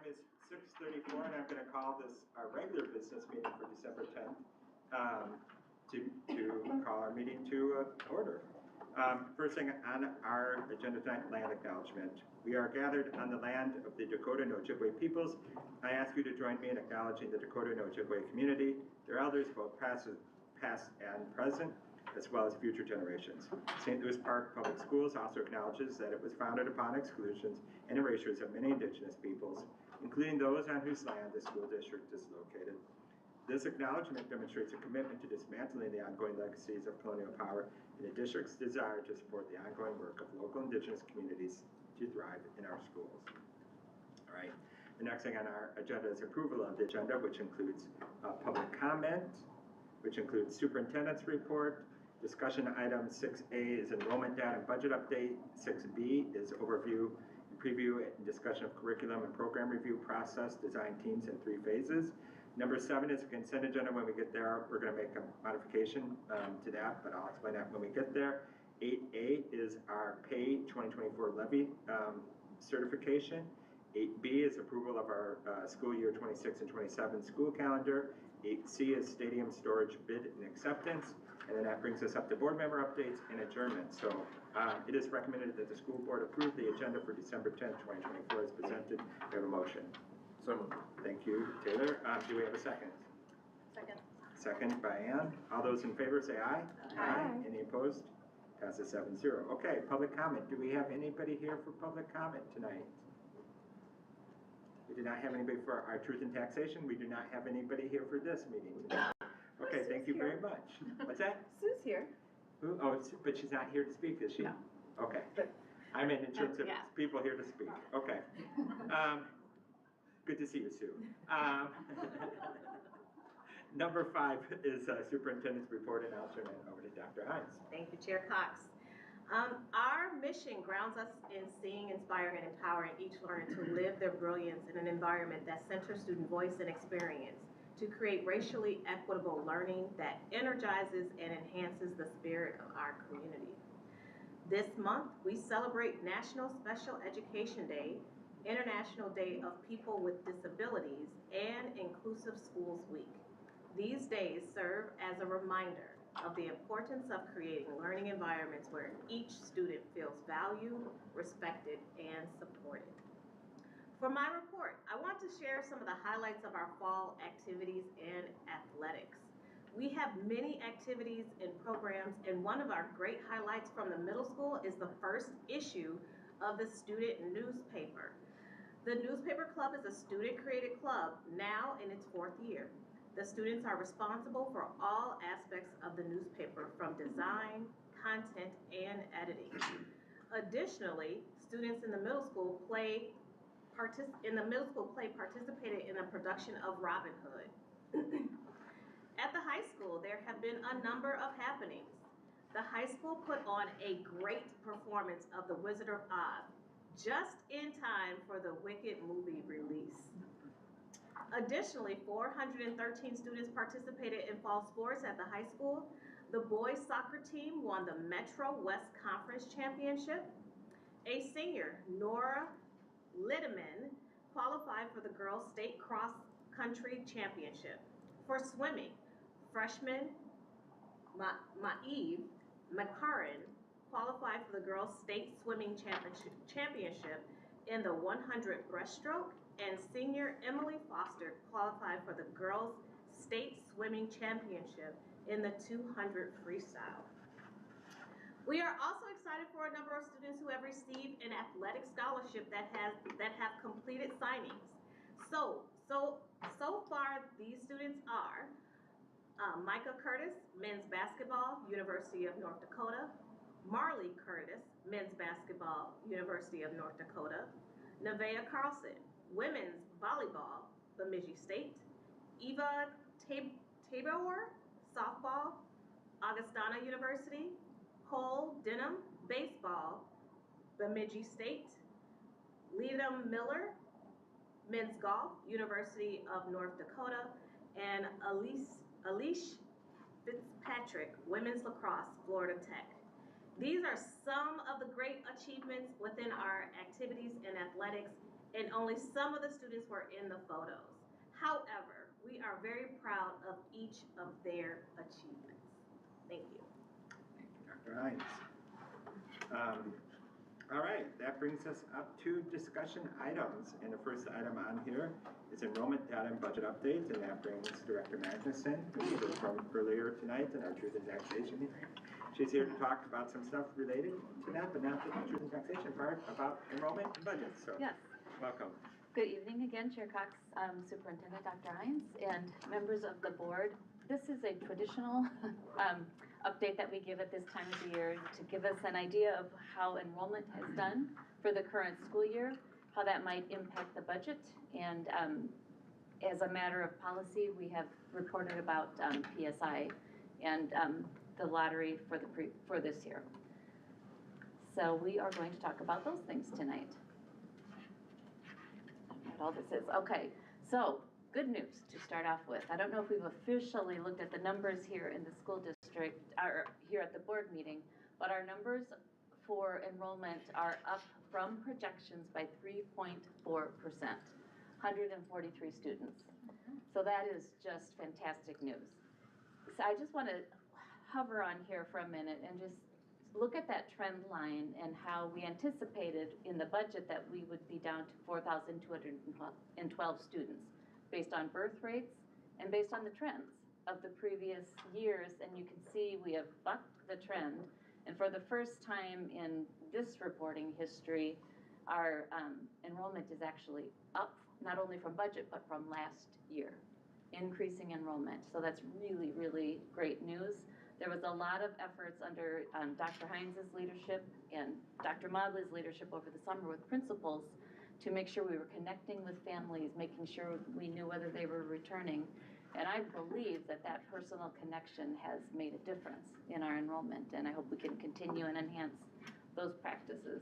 time is 6:34, and I'm going to call this our regular business meeting for December 10th to call our meeting to order. First thing on our agenda tonight, land acknowledgement. We are gathered on the land of the Dakota and Ojibwe peoples. I ask you to join me in acknowledging the Dakota and Ojibwe community, their elders, both past and present, as well as future generations. St. Louis Park Public Schools also acknowledges that it was founded upon exclusions and erasures of many indigenous peoples, including those on whose land the school district is located. This acknowledgement demonstrates a commitment to dismantling the ongoing legacies of colonial power and the district's desire to support the ongoing work of local indigenous communities to thrive in our schools. All right, the next thing on our agenda is approval of the agenda, which includes public comment, which includes superintendent's report. Discussion item 6A is enrollment data and budget update. 6B is overview and preview and discussion of curriculum and program review process, design teams in 3 phases. Number 7 is a consent agenda. When we get there, we're going to make a modification to that, but I'll explain that when we get there. 8A is our pay 2024 levy certification. 8B is approval of our school year 26 and 27 school calendar. 8C is stadium storage bid and acceptance. And then that brings us up to board member updates and adjournment. So it is recommended that the school board approve the agenda for December 10th, 2024 as presented. We have a motion. So moved. Thank you, Taylor. Do we have a second? Second. Second by Ann. All those in favor say aye. Aye. Any opposed? Passes 7-0. Okay, public comment. Do we have anybody here for public comment tonight? We do not have anybody for our truth and taxation. We do not have anybody here for this meeting tonight. Okay, thank you very much. What's that? Sue's here. Who? Oh, but she's not here to speak, is she? No. Okay. I mean, in terms of yeah. people here to speak. Okay. Good to see you, Sue. Number 5 is superintendent's report, and I'll turn it over to Dr. Hines. Thank you, Chair Cox. Our mission grounds us in seeing, inspiring, and empowering each learner to live their brilliance in an environment that centers student voice and experience, to create racially equitable learning that energizes and enhances the spirit of our community. This month, we celebrate National Special Education Day, International Day of People with Disabilities, and Inclusive Schools Week. These days serve as a reminder of the importance of creating learning environments where each student feels valued, respected, and supported. For my report, I want to share some of the highlights of our fall activities and athletics. We have many activities and programs, and one of our great highlights from the middle school is the first issue of the student newspaper. The newspaper club is a student-created club now in its 4th year. The students are responsible for all aspects of the newspaper, from design, content, and editing. Additionally, students in the middle school participated in the production of Robin Hood. At the high school, there have been a number of happenings. The high school put on a great performance of The Wizard of Oz, just in time for the Wicked movie release. Additionally, 413 students participated in fall sports at the high school. The boys soccer team won the Metro West Conference Championship. A senior, Nora Littiman, qualified for the girls' state cross country championship. For swimming, freshman Maeve McCarran qualified for the girls' state swimming championship in the 100 breaststroke, and senior Emily Foster qualified for the girls' state swimming championship in the 200 freestyle. We are also excited for a number of students who have received an athletic scholarship that have completed signings. So far, these students are Micah Curtis, men's basketball, University of North Dakota; Marley Curtis, men's basketball, University of North Dakota; Nevaeh Carlson, women's volleyball, Bemidji State; Eva Tabor, softball, Augustana University; Cole Denham, baseball, Bemidji State; Liam Miller, men's golf, University of North Dakota; and Alicia Fitzpatrick, women's lacrosse, Florida Tech. These are some of the great achievements achievements within our activities and athletics, and only some of the students were in the photos. However, we are very proud of each of their achievements. Thank you. Thank you, Dr. Hines. All right, that brings us up to discussion items. And the first item on here is enrollment data and budget updates, and that brings Director Magnuson, who we heard from earlier tonight in our Truth and Taxation hearing. She's here to talk about some stuff related to that, but not the Truth and Taxation part, about enrollment and budget. So, Yes. welcome. Good evening again, Chair Cox, Superintendent Dr. Hines, and members of the board. This is a traditional update that we give at this time of the year to give us an idea of how enrollment has done for the current school year, how that might impact the budget, and as a matter of policy, we have reported about PSI and the lottery for this year. So we are going to talk about those things tonight. What all this is. Okay, so good news to start off with. I don't know if we've officially looked at the numbers here in the school district, or here at the board meeting, but our numbers for enrollment are up from projections by 3.4%, 143 students. So that is just fantastic news. So I just want to hover on here for a minute and just look at that trend line and how we anticipated in the budget that we would be down to 4,212 students based on birth rates and based on the trends of the previous years. And you can see we have bucked the trend. And for the first time in this reporting history, our enrollment is actually up, not only from budget, but from last year, increasing enrollment. So that's really, really great news. There was a lot of efforts under Dr. Hines' leadership and Dr. Modley's leadership over the summer with principals to make sure we were connecting with families, making sure we knew whether they were returning. And I believe that that personal connection has made a difference in our enrollment, and I hope we can continue and enhance those practices.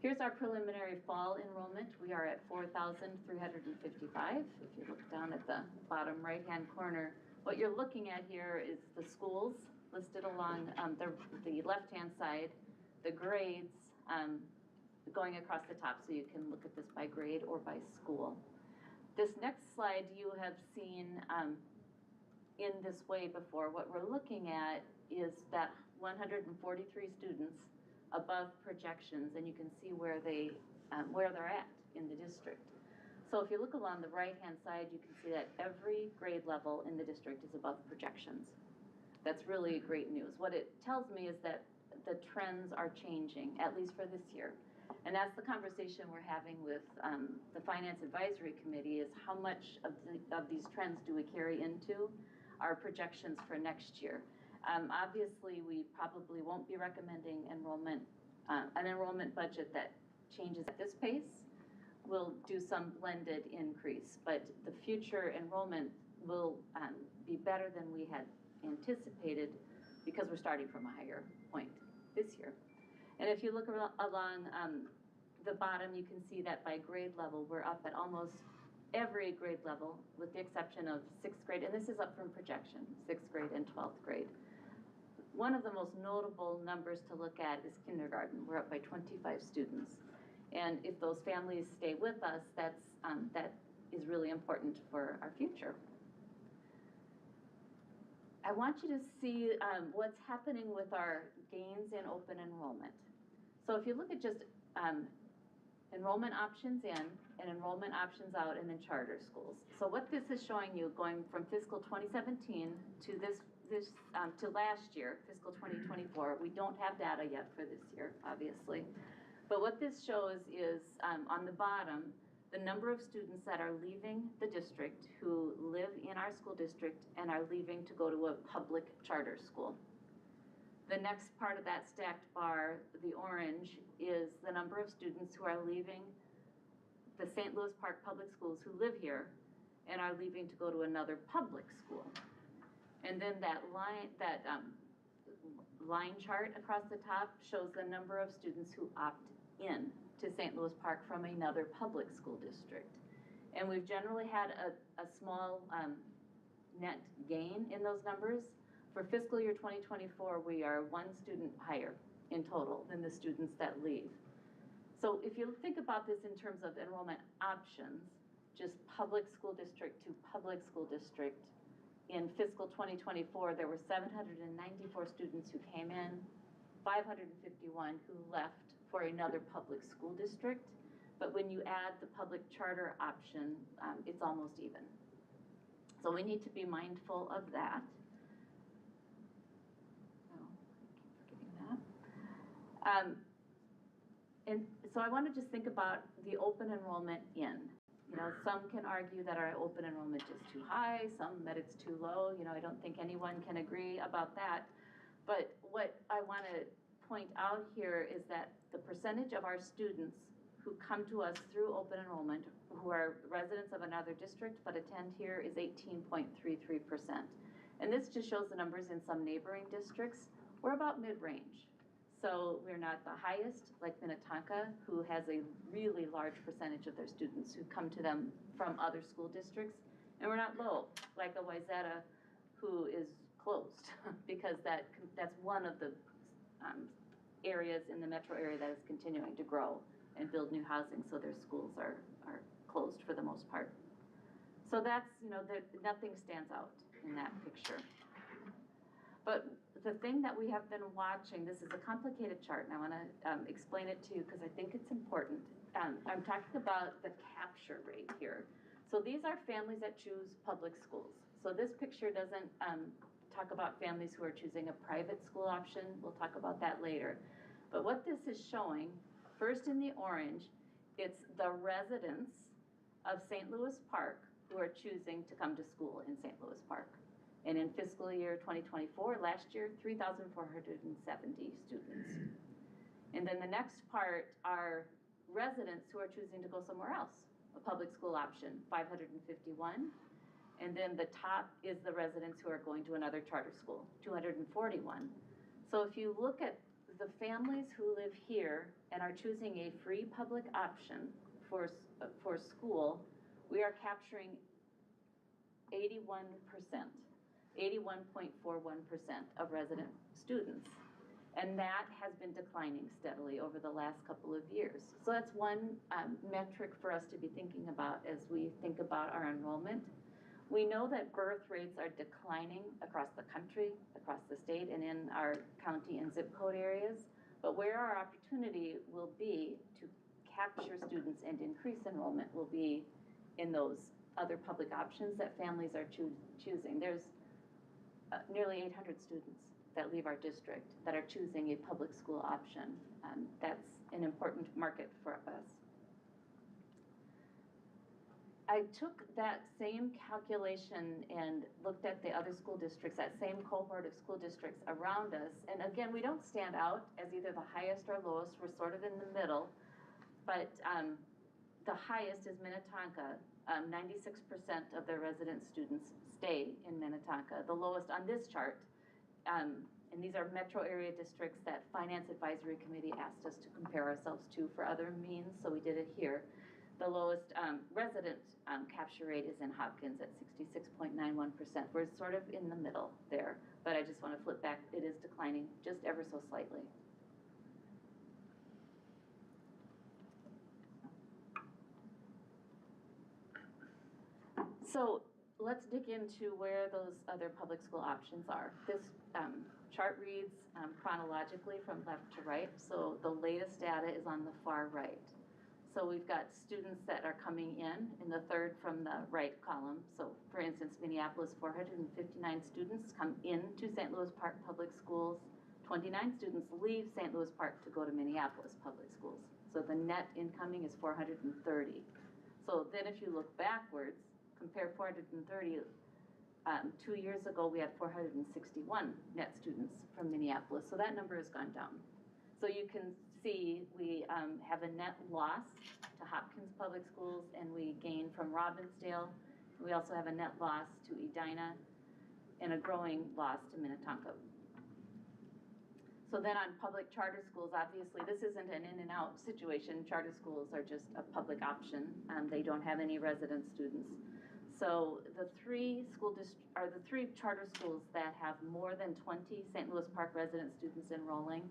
Here's our preliminary fall enrollment. We are at 4,355. If you look down at the bottom right-hand corner, what you're looking at here is the schools listed along the left-hand side, the grades going across the top, so you can look at this by grade or by school. This next slide you have seen in this way before. What we're looking at is that 143 students above projections, and you can see where they're at in the district. So if you look along the right-hand side, you can see that every grade level in the district is above projections. That's really great news. What it tells me is that the trends are changing, at least for this year. And that's the conversation we're having with the Finance Advisory Committee, is how much of these trends do we carry into our projections for next year. Obviously, we probably won't be recommending an enrollment budget that changes at this pace. We'll do some blended increase, but the future enrollment will be better than we had anticipated because we're starting from a higher point this year. And if you look along the bottom, you can see that by grade level, we're up at almost every grade level, with the exception of 6th grade, and this is up from projection, 6th grade and 12th grade. One of the most notable numbers to look at is kindergarten. We're up by 25 students. And if those families stay with us, that is really important for our future. I want you to see what's happening with our gains in open enrollment. So if you look at just enrollment options in and enrollment options out, and then charter schools. So what this is showing you, going from fiscal 2017 to to last year, fiscal 2024, we don't have data yet for this year, obviously. But what this shows is, on the bottom, the number of students that are leaving the district who live in our school district and are leaving to go to a public charter school. The next part of that stacked bar, the orange, is the number of students who are leaving the St. Louis Park Public Schools who live here and are leaving to go to another public school. And then that line chart across the top shows the number of students who opt in to St. Louis Park from another public school district. And we've generally had a small net gain in those numbers. For fiscal year 2024, we are 1 student higher in total than the students that leave. So if you think about this in terms of enrollment options, just public school district to public school district, in fiscal 2024, there were 794 students who came in, 551 who left for another public school district. But when you add the public charter option, it's almost even. So we need to be mindful of that. Oh, I keep forgetting that. And so I want to just think about the open enrollment in. You know, some can argue that our open enrollment is too high, some that it's too low. You know, I don't think anyone can agree about that. But what I want to point out here is that the percentage of our students who come to us through open enrollment, who are residents of another district but attend here, is 18.33%. And this just shows the numbers in some neighboring districts. We're about mid-range. So we're not the highest, like Minnetonka, who has a really large percentage of their students who come to them from other school districts. And we're not low, like a Wayzata, who is closed, because that's one of the areas in the metro area that is continuing to grow and build new housing, so their schools are closed for the most part. So that's, you know, nothing stands out in that picture. But the thing that we have been watching, this is a complicated chart, and I want to explain it to you because I think it's important. I'm talking about the capture rate here. So these are families that choose public schools. So this picture doesn't talk about families who are choosing a private school option. We'll talk about that later. But what this is showing, first in the orange, it's the residents of St. Louis Park who are choosing to come to school in St. Louis Park. And in fiscal year 2024, last year, 3,470 students. And then the next part are residents who are choosing to go somewhere else, a public school option, 551. And then the top is the residents who are going to another charter school, 241. So if you look at the families who live here and are choosing a free public option for school, we are capturing 81%. 81.41% of resident students. And that has been declining steadily over the last couple of years. So that's one metric for us to be thinking about as we think about our enrollment. We know that birth rates are declining across the country, across the state, and in our county and zip code areas. But where our opportunity will be to capture students and increase enrollment will be in those other public options that families are choosing. There's nearly 800 students that leave our district that are choosing a public school option. That's an important market for us. I took that same calculation and looked at the other school districts, that same cohort of school districts around us. And again, we don't stand out as either the highest or lowest. We're sort of in the middle. But the highest is Minnetonka. 96% of their resident students stay in Minnetonka. The lowest on this chart, and these are metro area districts that Finance Advisory Committee asked us to compare ourselves to for other means, so we did it here. The lowest resident capture rate is in Hopkins at 66.91%. We're sort of in the middle there, but I just want to flip back. It is declining just ever so slightly. So let's dig into where those other public school options are. This chart reads chronologically from left to right, so the latest data is on the far right. So we've got students that are coming in the third from the right column. So for instance, Minneapolis, 459 students come into St. Louis Park Public Schools. 29 students leave St. Louis Park to go to Minneapolis Public Schools. So the net incoming is 430. So then if you look backwards, compare 430, 2 years ago we had 461 net students from Minneapolis. So that number has gone down. So you can see we have a net loss to Hopkins Public Schools, and we gain from Robbinsdale. We also have a net loss to Edina and a growing loss to Minnetonka. So then on public charter schools, obviously this isn't an in and out situation. Charter schools are just a public option. They don't have any resident students. So the three charter schools that have more than 20 St. Louis Park resident students enrolling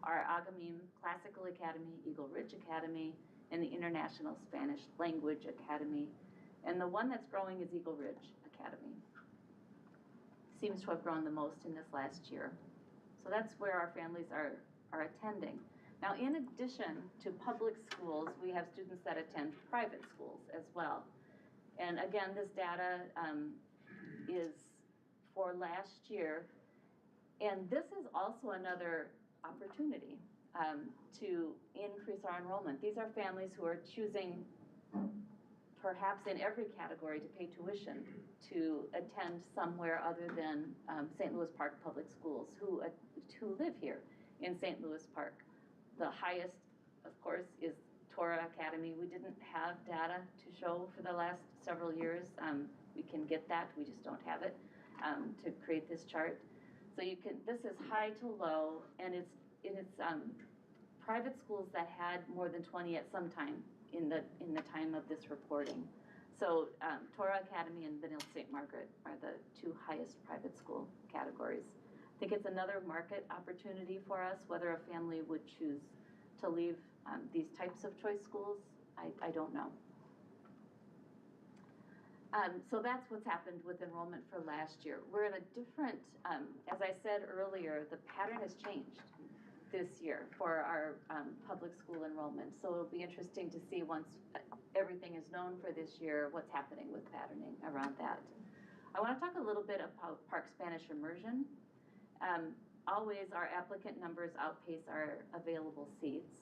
are Agamim Classical Academy, Eagle Ridge Academy, and the International Spanish Language Academy. And the one that's growing is Eagle Ridge Academy. Seems to have grown the most in this last year. So that's where our families are attending. Now, in addition to public schools, we have students that attend private schools as well. And again, this data is for last year. And this is also another opportunity to increase our enrollment. These are families who are choosing, perhaps in every category, to pay tuition to attend somewhere other than St. Louis Park Public Schools, who live here in St. Louis Park. The highest, of course, is Torah Academy. We didn't have data to show for the last several years. We can get that, we just don't have it to create this chart. So you can, this is high to low, and it's private schools that had more than 20 at some time in the time of this reporting. So Torah Academy and Benil St. Margaret are the two highest private school categories. I think it's another market opportunity for us, whether a family would choose to leave these types of choice schools, I don't know. So that's what's happened with enrollment for last year. We're in a different, as I said earlier, the pattern has changed this year for our public school enrollment. So it'll be interesting to see once everything is known for this year, what's happening with patterning around that. I want to talk a little bit about Park Spanish immersion. Always our applicant numbers outpace our available seats.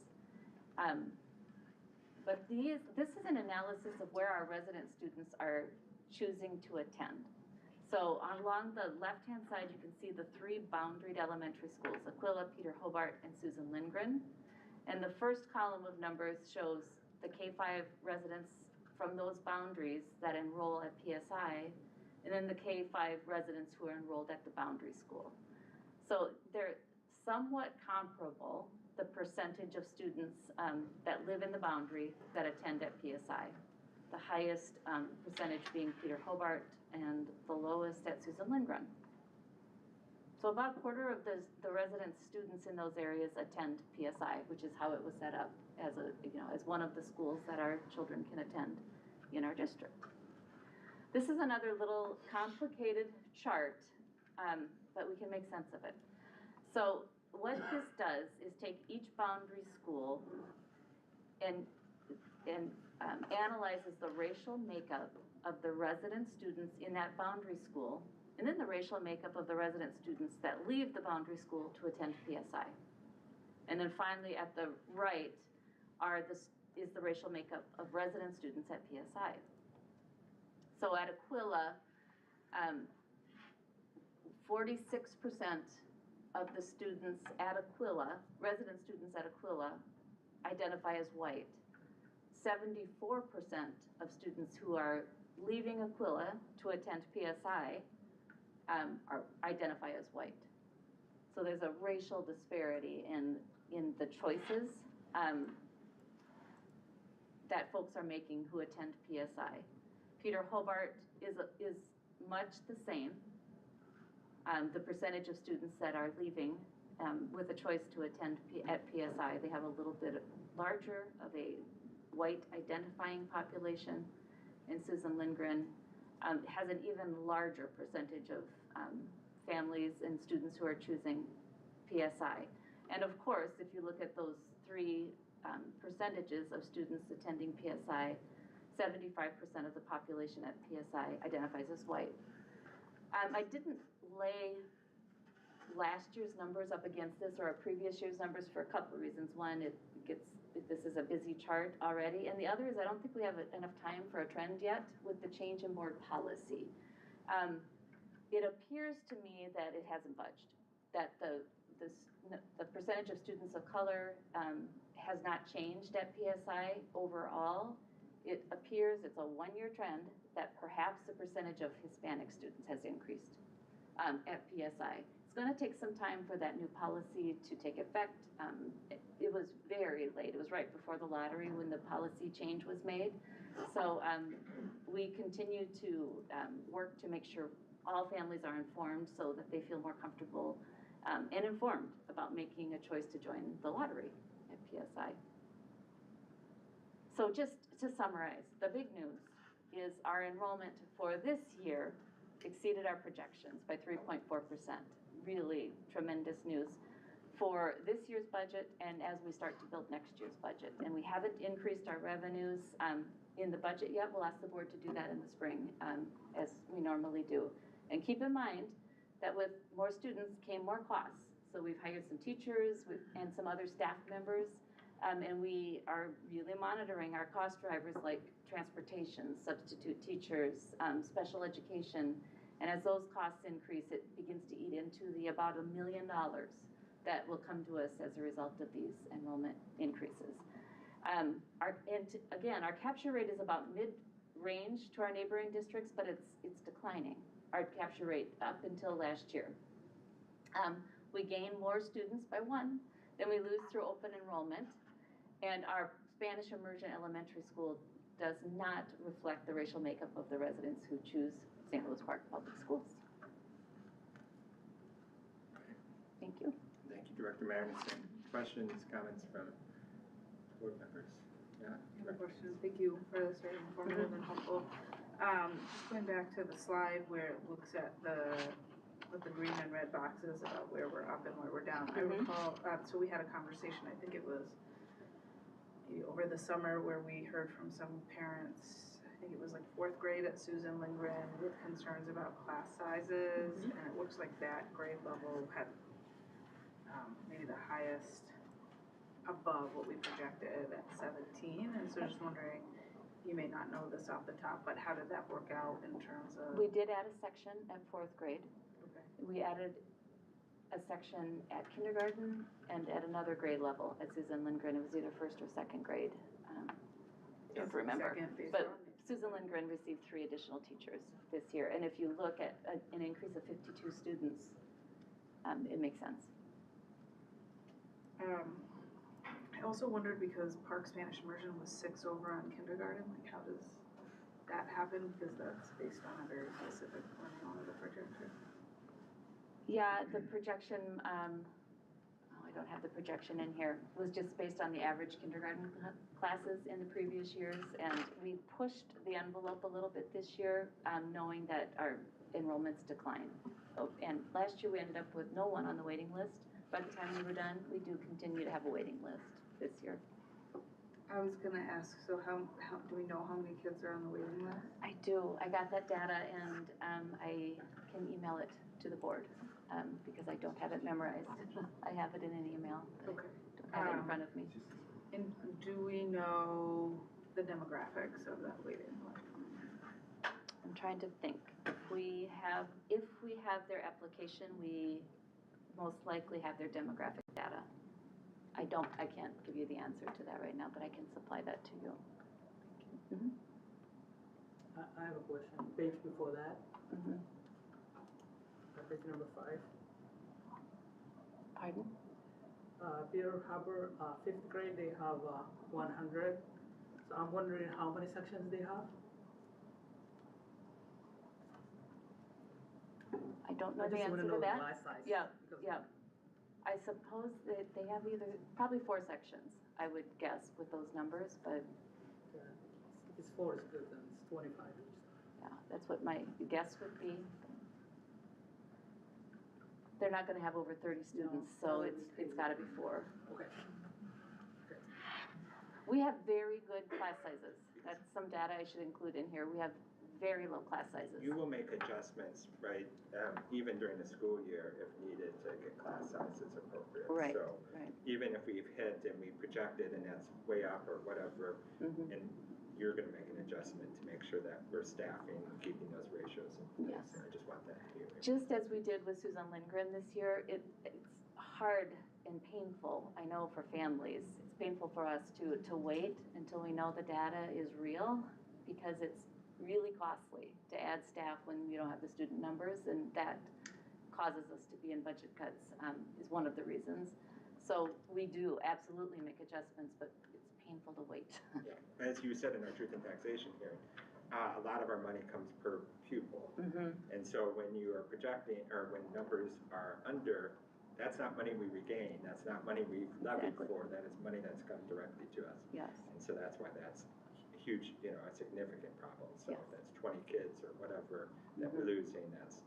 But this is an analysis of where our resident students are choosing to attend. So along the left-hand side, you can see the three boundaried elementary schools, Aquila, Peter Hobart, and Susan Lindgren. And the first column of numbers shows the K-5 residents from those boundaries that enroll at PSI, and then the K-5 residents who are enrolled at the boundary school. So they're somewhat comparable, the percentage of students that live in the boundary that attend at PSI. The highest percentage being Peter Hobart and the lowest at Susan Lindgren. So about a quarter of the resident students in those areas attend PSI, which is how it was set up as as one of the schools that our children can attend in our district. This is another little complicated chart, but we can make sense of it. So what this does is take each boundary school and analyzes the racial makeup of the resident students in that boundary school, and then the racial makeup of the resident students that leave the boundary school to attend PSI. And then finally at the right is the racial makeup of resident students at PSI. So at Aquila, 46% of the students at Aquila, resident students at Aquila, identify as white. 74% of students who are leaving Aquila to attend PSI identify as white. So there's a racial disparity in the choices that folks are making who attend PSI. Peter Hobart is much the same. The percentage of students that are leaving with a choice to attend at PSI, they have a little bit larger of a white identifying population, and Susan Lindgren has an even larger percentage of families and students who are choosing PSI. And of course, if you look at those three percentages of students attending PSI, 75% of the population at PSI identifies as white. I didn't lay last year's numbers up against this or a previous year's numbers for a couple of reasons. One, this is a busy chart already, and the other is I don't think we have enough time for a trend yet with the change in board policy. It appears to me that it hasn't budged, that the percentage of students of color has not changed at PSI overall. It appears it's a one-year trend that perhaps the percentage of Hispanic students has increased at PSI. It's going to take some time for that new policy to take effect. It was very late. It was right before the lottery when the policy change was made. So we continue to work to make sure all families are informed so that they feel more comfortable and informed about making a choice to join the lottery at PSI. So just to summarize, the big news is our enrollment for this year exceeded our projections by 3.4%. Really tremendous news for this year's budget and as we start to build next year's budget. And we haven't increased our revenues in the budget yet. We'll ask the board to do that in the spring as we normally do. And keep in mind that with more students came more costs. So we've hired some teachers and some other staff members. And we are really monitoring our cost drivers like transportation, substitute teachers, special education. And as those costs increase, it begins to eat into the about $1 million that will come to us as a result of these enrollment increases. Again, our capture rate is about mid-range to our neighboring districts, but it's declining, our capture rate up until last year. We gain more students by one than we lose through open enrollment. And our Spanish immersion elementary school does not reflect the racial makeup of the residents who choose St. Louis Park Public Schools. Thank you. Thank you, Director Magnuson. Questions, comments from board members? Yeah? I have a question. Thank you for this, very informative and helpful. Just going back to the slide where it looks at with the green and red boxes about where we're up and where we're down. I recall, so we had a conversation, I think it was maybe over the summer, where we heard from some parents, I think it was like 4th grade at Susan Lindgren, with concerns about class sizes, and it looks like that grade level had maybe the highest above what we projected at 17, and so just wondering, you may not know this off the top, but how did that work out in terms of? We did add a section at 4th grade. Okay. We added a section at kindergarten and at another grade level at Susan Lindgren. It was either 1st or 2nd grade. I don't remember. But Susan Lindgren received 3 additional teachers this year. And if you look at an increase of 52 students, it makes sense. I also wondered, because Park Spanish Immersion was 6 over on kindergarten, like how does that happen? Because that's based on a very specific formula of the projection. Yeah, the projection, I don't have the projection in here, was just based on the average kindergarten classes in the previous years. And we pushed the envelope a little bit this year, knowing that our enrollments declined. And last year we ended up with no one on the waiting list. By the time we were done, we do continue to have a waiting list this year. I was gonna ask, so how do we know how many kids are on the waiting list? I do. I got that data and I can email it to the board because I don't have it memorized. I have it in an email. Okay. I don't have it in front of me. And do we know the demographics of that waiting list? I'm trying to think. If we have their application, we most likely have their demographic data. I can't give you the answer to that right now, but I can supply that to you. I have a question. Page before that, page number 5. Pardon? Peter Harbor, 5th grade, they have 100. So I'm wondering how many sections they have? I don't know I the just want answer to know to the that. class size. Yeah, because- yeah. I suppose that they have probably 4 sections, I would guess, with those numbers, but Yeah. If it's 4, it's good, then it's 25. yeah, that's what my guess would be. They're not gonna have over 30 students, so it's gotta be 4. Okay. We have very good class sizes. That's some data I should include in here. We have very low class sizes. You will make adjustments, right, even during the school year if needed to get class sizes appropriate. Right, So right. even if we've hit and we projected and that's way up or whatever, and you're gonna make an adjustment to make sure that we're staffing and keeping those ratios in place. Yes. And I just want that to be aware. Just as we did with Susan Lindgren this year, it's hard and painful, I know, for families. It's painful for us to wait until we know the data is real, because it's really costly to add staff when we don't have the student numbers, and that causes us to be in budget cuts, is one of the reasons. So we do absolutely make adjustments, but it's painful to wait. Yeah. As you said in our truth and taxation hearing, a lot of our money comes per pupil. And so when you are projecting, or when numbers are under that's not money we regain, that's not money we've levied Exactly. for, that is money that's come directly to us. Yes, And so that's why that's a huge, a significant problem. So Yes. if that's 20 kids or whatever that we're losing, that's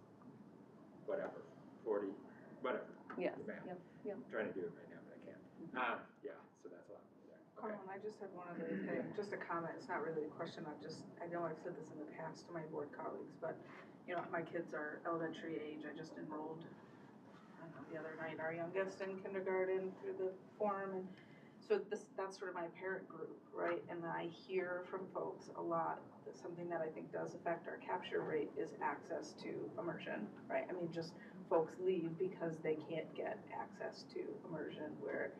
whatever, 40, whatever. yes, the math. yep, yep. I'm trying to do it right now, but I can't. Yeah, so that's a lot there. Okay. Colin, I just have one other thing, just a comment, it's not really a question, I know I've said this in the past to my board colleagues, but, my kids are elementary age, I just enrolled, I don't know, the other night, our youngest in kindergarten through the forum, and so that's sort of my parent group, right? And I hear from folks a lot, that something that I think does affect our capture rate is access to immersion, right? I mean, just folks leave because they can't get access to immersion, where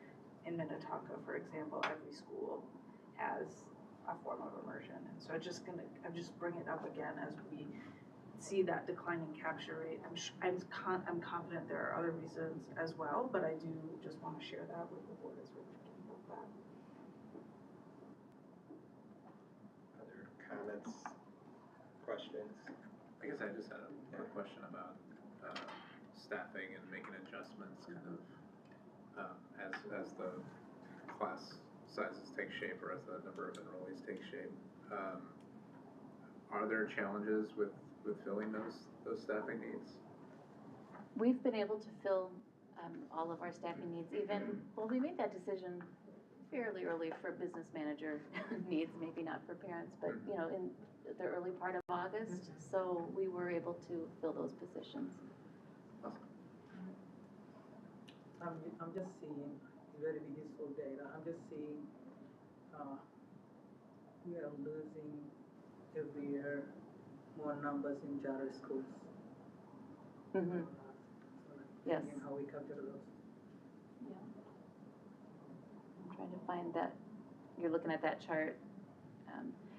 in Minnetonka, for example, every school has a form of immersion. And so I'm just bringing it up again as we see that declining capture rate. I'm confident there are other reasons as well, but I do just want to share that with the board as we're thinking about that. Other comments, questions? I guess I just had a question about staffing and making adjustments kind of as the class sizes take shape or as the number of enrollees take shape. Are there challenges with filling those staffing needs? We've been able to fill all of our staffing needs, we made that decision fairly early for business manager needs, maybe not for parents, but, in the early part of August, so we were able to fill those positions. I'm just seeing very useful data. I'm just seeing we are losing every year more numbers in charter schools. Mm-hmm. Yes. Thinking how we capture those. Yeah. I'm trying to find that, you're looking at that chart.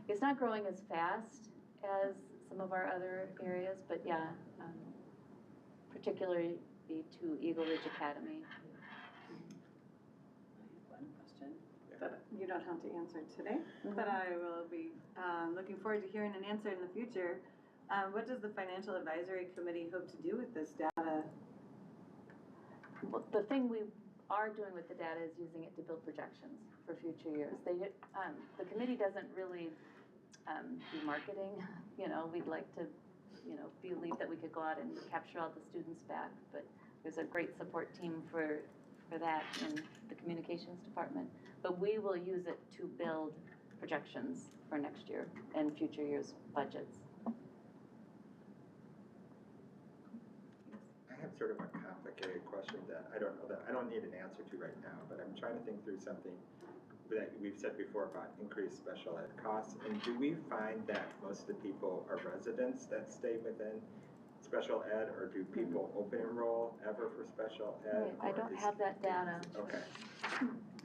It's not growing as fast as some of our other areas, but particularly to Eagle Ridge Academy. One question Yeah. that you don't have to answer today, but I will be looking forward to hearing an answer in the future. What does the Financial Advisory Committee hope to do with this data? Well, the thing we are doing with the data is using it to build projections for future years. The committee doesn't really do marketing, we'd like to, believe that we could go out and capture all the students back, but there's a great support team for that in the communications department. But we will use it to build projections for next year and future years' budgets. I have sort of a complicated question that I don't need an answer to right now, but I'm trying to think through something that we've said before about increased special ed costs. And do we find that most of the people are residents that stay within special ed, or do people open enroll ever for special ed? I don't have that data. Okay.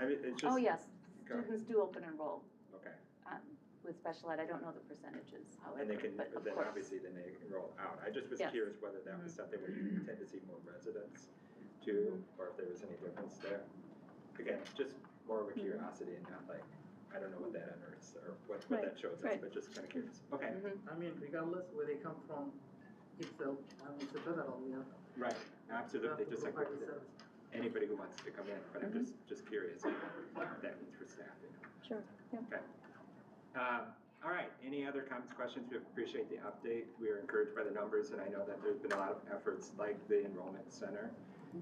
I mean, it's just. Oh, yes, Go ahead. students do open enroll Okay. with special ed. I don't know the percentages, however, And they can, but of then course. obviously then they enroll out. I just was Yes. curious whether that was something where you tend to see more residents too, or if there was any difference there. Again, just more of a curiosity and not like, I don't know what that unearths or what Right, that shows us, right. but just kind of curious. Okay, Mhm. I mean, regardless where they come from, it's a federal, right, absolutely, just like provide the service. anybody who wants to come in, but I'm just curious what that means for staffing. Sure, yeah. Okay. All right, any other comments, questions? We appreciate the update. We are encouraged by the numbers, and I know that there's been a lot of efforts like the enrollment center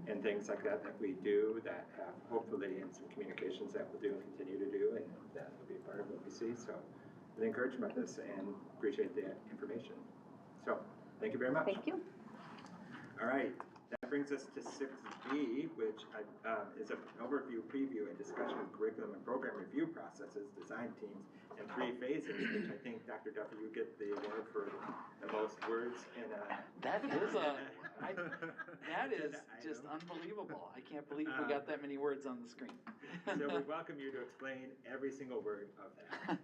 and things like that we do that have hopefully in some communications that we'll do and continue to do, and that will be a part of what we see. So an encouragement of this and appreciate the information. So thank you very much. Thank you. All right, that brings us to 6B, which is an overview, preview, and discussion of curriculum and program review processes, design teams, and 3 phases, which I think, Dr. Duffy, you get the award for the most words in a. That is just unbelievable. I can't believe we got that many words on the screen. So we welcome you to explain every single word of that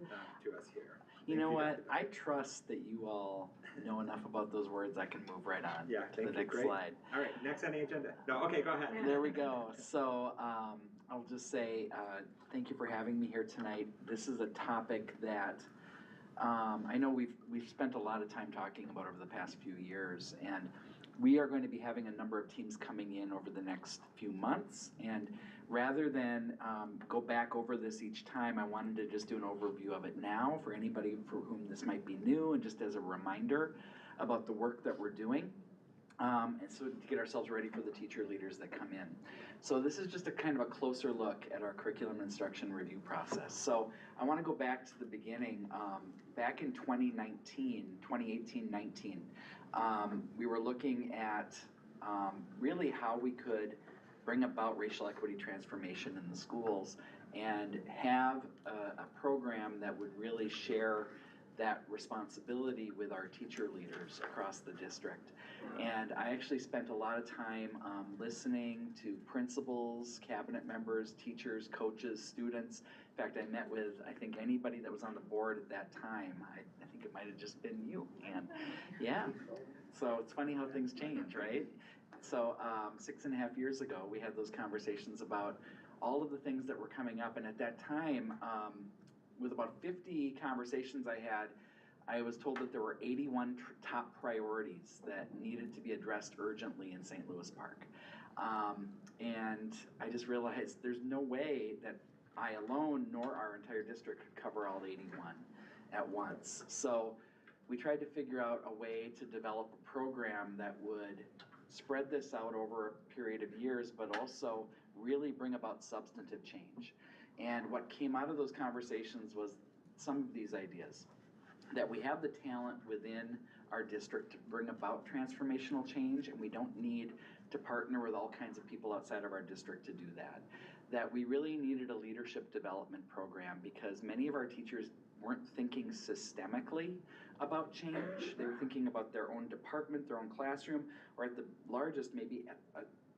to us here. You know Thank what? Dr. I trust that you all know enough about those words. I can move right on Yeah, to thank the you. next Great. slide. All right, next on the agenda. No, okay, go ahead. There we go. So I'll just say thank you for having me here tonight. This is a topic that I know we've spent a lot of time talking about over the past few years, and We are going to be having a number of teams coming in over the next few months, and rather than go back over this each time, I wanted to just do an overview of it now for anybody for whom this might be new, and just as a reminder about the work that we're doing. And so to get ourselves ready for the teacher leaders that come in. So this is just a kind of a closer look at our curriculum instruction review process. So I want to go back to the beginning. Back in 2018-19, we were looking at really how we could bring about racial equity transformation in the schools and have a program that would really share that responsibility with our teacher leaders across the district. And I actually spent a lot of time listening to principals, cabinet members, teachers, coaches, students. In fact, I met with, I think, anybody that was on the board at that time. I think it might have just been you, Ann. Yeah, so it's funny how things change, right? So 6.5 years ago, we had those conversations about all of the things that were coming up. And at that time, with about 50 conversations I had, I was told that there were 81 top priorities that needed to be addressed urgently in St. Louis Park. And I just realized there's no way that I alone nor our entire district could cover all 81 at once. So we tried to figure out a way to develop a program that would spread this out over a period of years, but also really bring about substantive change. And what came out of those conversations was some of these ideas, that we have the talent within our district to bring about transformational change, and we don't need to partner with all kinds of people outside of our district to do that. That we really needed a leadership development program because many of our teachers weren't thinking systemically about change. They were thinking about their own department, their own classroom, or at the largest maybe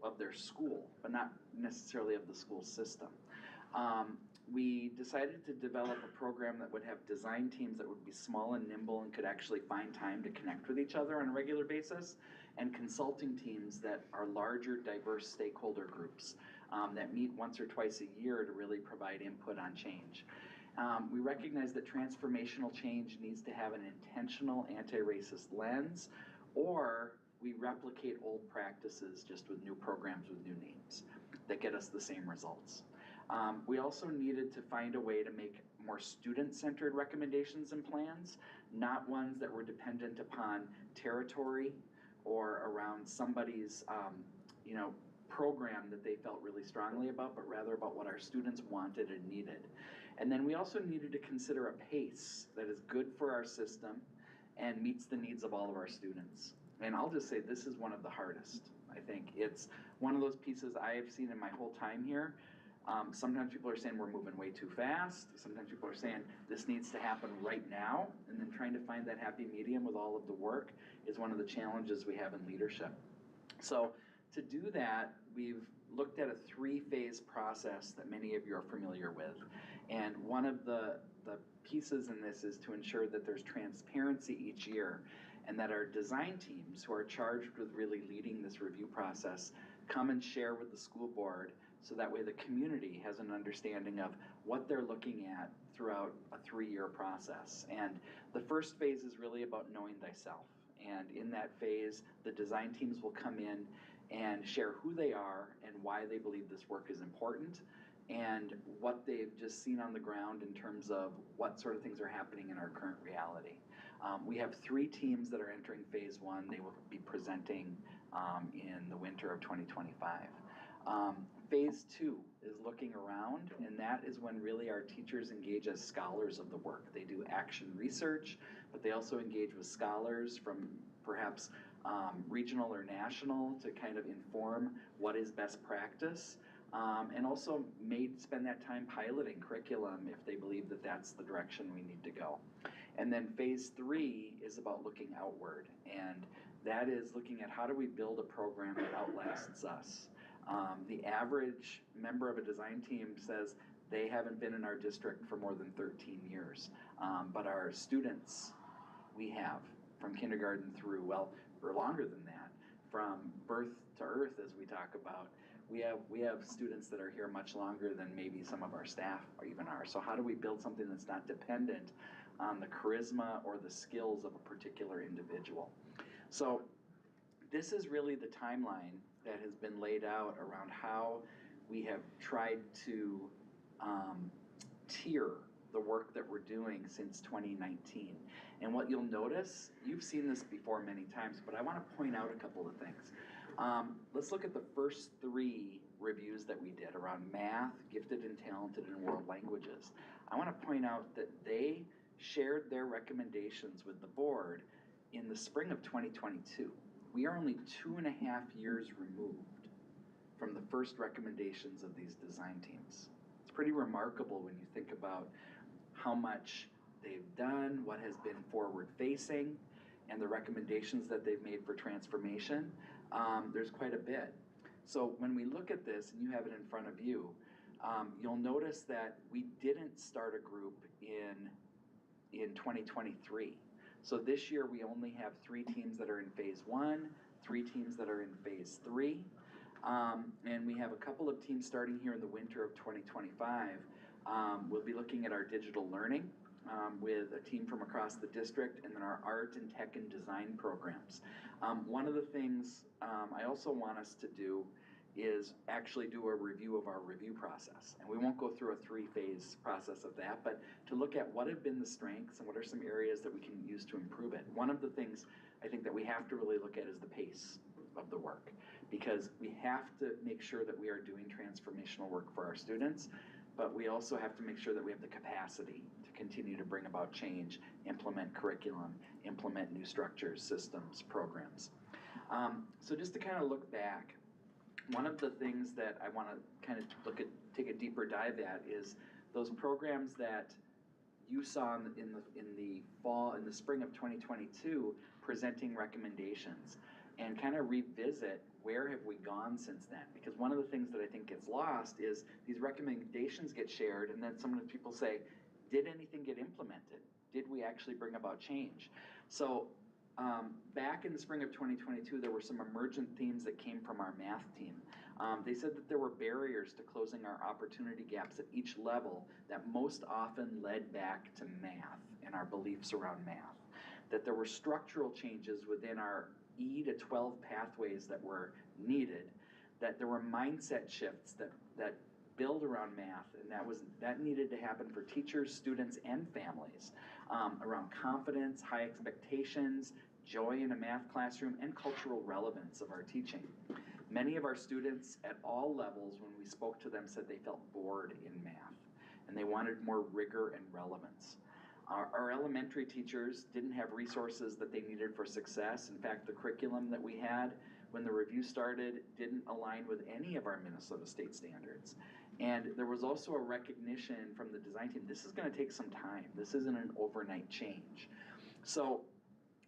of their school, but not necessarily of the school system. We decided to develop a program that would have design teams that would be small and nimble and could actually find time to connect with each other on a regular basis, and consulting teams that are larger, diverse stakeholder groups that meet once or twice a year to really provide input on change. We recognize that transformational change needs to have an intentional anti-racist lens, or we replicate old practices just with new programs with new names that get us the same results. We also needed to find a way to make more student-centered recommendations and plans, not ones that were dependent upon territory or around somebody's program that they felt really strongly about, but rather about what our students wanted and needed. And then we also needed to consider a pace that is good for our system and meets the needs of all of our students. And I'll just say this is one of the hardest. I think it's one of those pieces I have seen in my whole time here. Sometimes people are saying we're moving way too fast. Sometimes people are saying this needs to happen right now. And then trying to find that happy medium with all of the work is one of the challenges we have in leadership. So to do that, we've looked at a 3-phase process that many of you are familiar with. And one of the pieces in this is to ensure that there's transparency each year and that our design teams, who are charged with really leading this review process, come and share with the school board, so that way the community has an understanding of what they're looking at throughout a 3-year process. And the first phase is really about knowing thyself. And in that phase, the design teams will come in and share who they are and why they believe this work is important, and what they've just seen on the ground in terms of what sort of things are happening in our current reality. We have 3 teams that are entering phase 1. They will be presenting in the winter of 2025. Phase 2 is looking around, and that is when really our teachers engage as scholars of the work. They do action research, but they also engage with scholars from perhaps regional or national to kind of inform what is best practice, and also may spend that time piloting curriculum if they believe that that's the direction we need to go. And then phase 3 is about looking outward, and that is looking at how do we build a program that outlasts us. The average member of a design team says they haven't been in our district for more than 13 years. But our students, we have from kindergarten through, well, for longer than that, from birth to earth, as we talk about, we have students that are here much longer than maybe some of our staff even are. So how do we build something that's not dependent on the charisma or the skills of a particular individual? So this is really the timeline that has been laid out around how we have tried to tier the work that we're doing since 2019. And what you'll notice, you've seen this before many times, but I want to point out a couple of things. Let's look at the first 3 reviews that we did around math, gifted and talented, and world languages. I want to point out that they shared their recommendations with the board in the spring of 2022. We are only 2.5 years removed from the first recommendations of these design teams. It's pretty remarkable when you think about how much they've done, what has been forward-facing, and the recommendations that they've made for transformation. There's quite a bit. So when we look at this, and you have it in front of you, you'll notice that we didn't start a group in 2023. So this year we only have 3 teams that are in phase 1, 3 teams that are in phase 3, and we have a couple of teams starting here in the winter of 2025. We'll be looking at our digital learning with a team from across the district, and then our art and tech and design programs. One of the things I also want us to do is actually do a review of our review process. And we won't go through a 3-phase process of that, but to look at what have been the strengths and what are some areas that we can use to improve it. One of the things I think that we have to really look at is the pace of the work, because we have to make sure that we are doing transformational work for our students, but we also have to make sure that we have the capacity to continue to bring about change, implement curriculum, implement new structures, systems, programs. So just to kind of look back, one of the things that I want to kind of take a deeper dive at is those programs that you saw in the spring of 2022 presenting recommendations, and kind of revisit where have we gone since then. Because one of the things that I think gets lost is these recommendations get shared, and then some of the people say, did anything get implemented? Did we actually bring about change? So back in the spring of 2022, there were some emergent themes that came from our math team. They said that there were barriers to closing our opportunity gaps at each level that most often led back to math and our beliefs around math. That there were structural changes within our E to 12 pathways that were needed, that there were mindset shifts that build around math, and that needed to happen for teachers, students, and families, around confidence, high expectations, joy in a math classroom, and cultural relevance of our teaching. Many of our students at all levels, when we spoke to them, said they felt bored in math, and they wanted more rigor and relevance. Our elementary teachers didn't have resources that they needed for success. In fact, the curriculum that we had when the review started didn't align with any of our Minnesota State standards. And there was also a recognition from the design team, this is going to take some time. This isn't an overnight change. So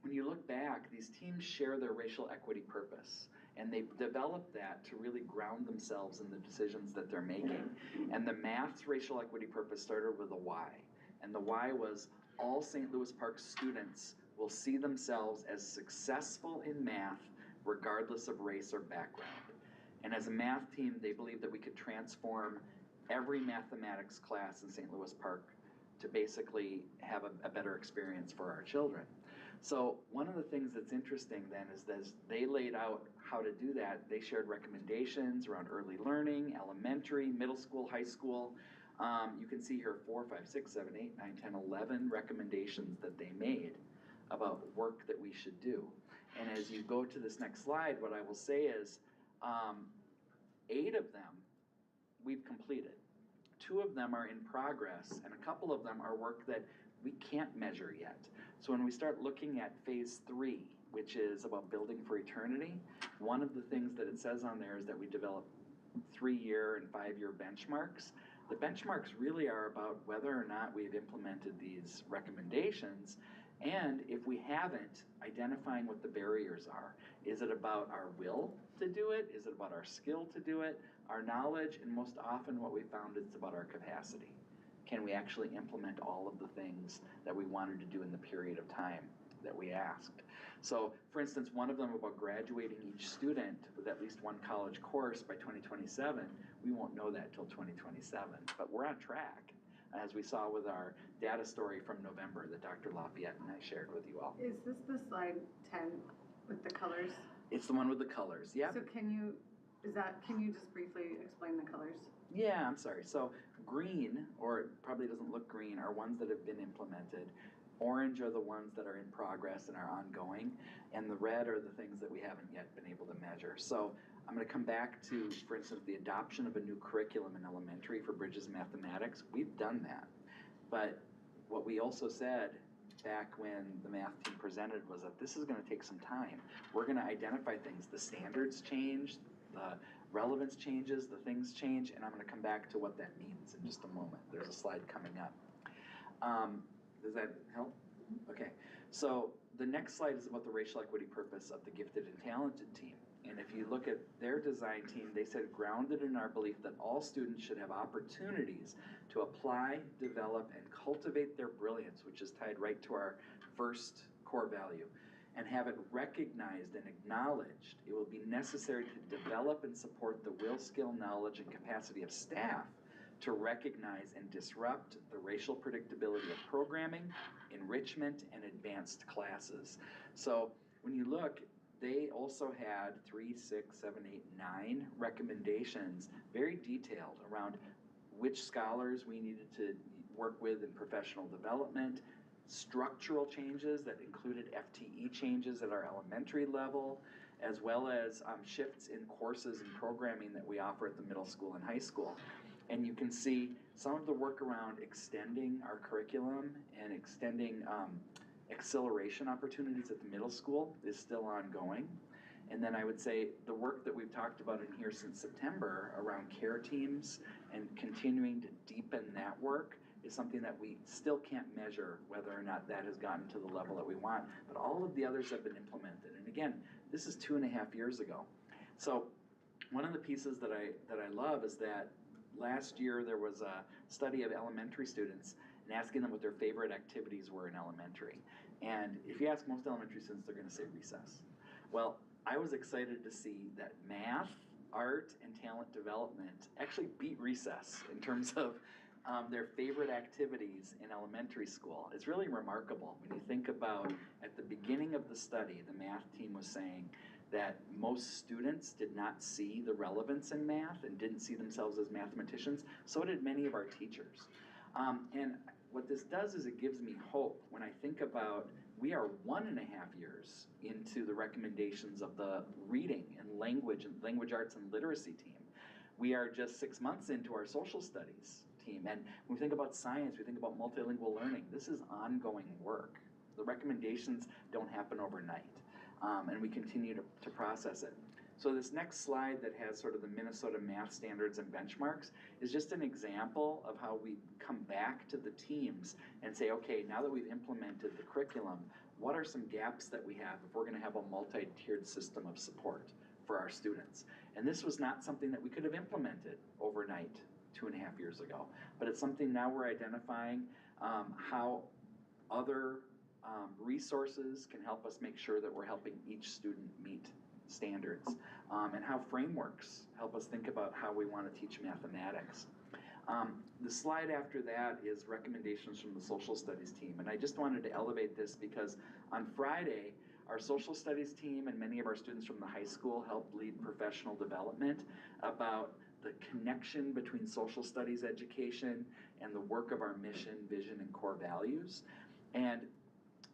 when you look back, these teams share their racial equity purpose, and they've developed that to really ground themselves in the decisions that they're making. And the math's racial equity purpose started with a why. And the why was all St. Louis Park students will see themselves as successful in math regardless of race or background. And as a math team, they believe that we could transform every mathematics class in St. Louis Park to basically have a better experience for our children. So one of the things that's interesting then is that as they laid out how to do that, they shared recommendations around early learning, elementary, middle school, high school. You can see here 4, 5, 6, 7, 8, 9, 10, 11 recommendations that they made about work that we should do. And as you go to this next slide, what I will say is 8 of them we've completed. 2 of them are in progress, and a couple of them are work that we can't measure yet. So when we start looking at phase 3, which is about building for eternity, one of the things that it says on there is that we develop 3-year and 5-year benchmarks. The benchmarks really are about whether or not we've implemented these recommendations, and if we haven't, identifying what the barriers are. Is it about our will to do it? Is it about our skill to do it? Our knowledge? And most often what we found is about our capacity. Can we actually implement all of the things that we wanted to do in the period of time that we asked? So, for instance, one of them about graduating each student with at least one college course by 2027, we won't know that till 2027, but we're on track, as we saw with our data story from November that Dr. Lafayette and I shared with you all. Is this the slide 10 with the colors? It's the one with the colors, yep. So can you just briefly explain the colors? Yeah, I'm sorry. So green, or it probably doesn't look green, are ones that have been implemented. Orange are the ones that are in progress and are ongoing. And the red are the things that we haven't yet been able to measure. So I'm gonna come back to, for instance, the adoption of a new curriculum in elementary for Bridges Mathematics. We've done that. But what we also said back when the math team presented was that this is gonna take some time. We're gonna identify things. The standards change, the relevance changes, the things change, and I'm gonna come back to what that means in just a moment. There's a slide coming up. Does that help? Okay, so the next slide is about the racial equity purpose of the gifted and talented team. And if you look at their design team, they said grounded in our belief that all students should have opportunities to apply, develop, and cultivate their brilliance, which is tied right to our first core value, and have it recognized and acknowledged. It will be necessary to develop and support the will, skill, knowledge, and capacity of staff to recognize and disrupt the racial predictability of programming, enrichment, and advanced classes. So when you look, they also had 3, 6, 7, 8, 9 recommendations, very detailed around which scholars we needed to work with in professional development, structural changes that included FTE changes at our elementary level, as well as shifts in courses and programming that we offer at the middle school and high school. And you can see some of the work around extending our curriculum and extending acceleration opportunities at the middle school is still ongoing. And then I would say the work that we've talked about in here since September around care teams and continuing to deepen that work is something that we still can't measure whether or not that has gotten to the level that we want, but all of the others have been implemented. And again, this is 2.5 years ago. So one of the pieces that I love is that last year there was a study of elementary students and asking them what their favorite activities were in elementary. And if you ask most elementary students, they're gonna say recess. Well, I was excited to see that math, art, and talent development actually beat recess in terms of their favorite activities in elementary school. It's really remarkable when you think about at the beginning of the study, the math team was saying that most students did not see the relevance in math and didn't see themselves as mathematicians. So did many of our teachers. And what this does is it gives me hope when I think about we are 1.5 years into the recommendations of the reading and language arts and literacy team. We are just 6 months into our social studies team. And when we think about science, we think about multilingual learning. This is ongoing work. The recommendations don't happen overnight. And we continue to process it. So this next slide that has sort of the Minnesota math standards and benchmarks is just an example of how we come back to the teams and say, okay, now that we've implemented the curriculum, what are some gaps that we have if we're gonna have a multi-tiered system of support for our students? And this was not something that we could have implemented overnight 2.5 years ago, but it's something now we're identifying how other resources can help us make sure that we're helping each student meet standards, and how frameworks help us think about how we want to teach mathematics. The slide after that is recommendations from the social studies team, and I just wanted to elevate this because on Friday, our social studies team and many of our students from the high school helped lead professional development about the connection between social studies education and the work of our mission, vision, and core values. And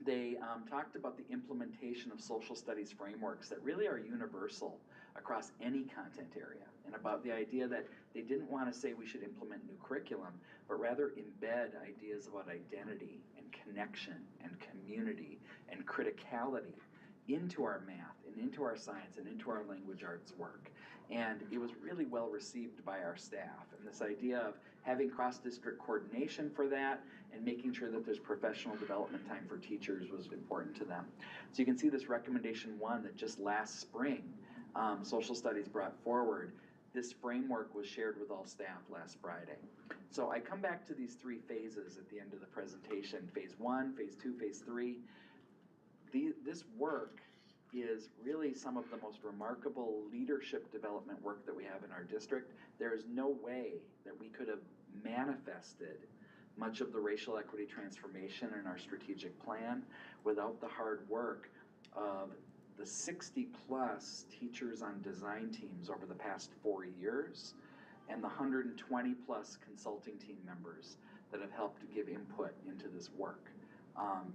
they talked about the implementation of social studies frameworks that really are universal across any content area, and about the idea that they didn't want to say we should implement new curriculum, but rather embed ideas about identity and connection and community and criticality into our math and into our science and into our language arts work. And it was really well received by our staff. And this idea of having cross-district coordination for that and making sure that there's professional development time for teachers was important to them. So you can see this recommendation 1 that just last spring, social studies brought forward. This framework was shared with all staff last Friday. So I come back to these 3 phases at the end of the presentation, phase 1, phase 2, phase 3. This work is really some of the most remarkable leadership development work that we have in our district. There is no way that we could have manifested much of the racial equity transformation in our strategic plan without the hard work of the 60-plus teachers on design teams over the past 4 years, and the 120-plus consulting team members that have helped to give input into this work.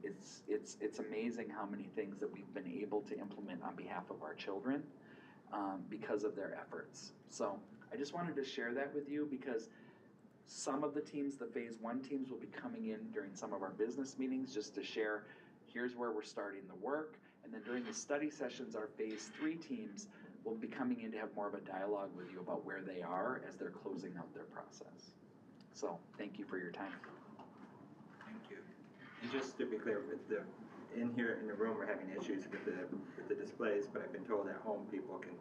It's amazing how many things that we've been able to implement on behalf of our children because of their efforts. So I just wanted to share that with you because some of the teams, the Phase 1 teams, will be coming in during some of our business meetings just to share, here's where we're starting the work. And then during the study sessions, our Phase 3 teams will be coming in to have more of a dialogue with you about where they are as they're closing out their process. So thank you for your time. Thank you. And just to be clear, in here in the room, we're having issues with the displays, but I've been told at home people can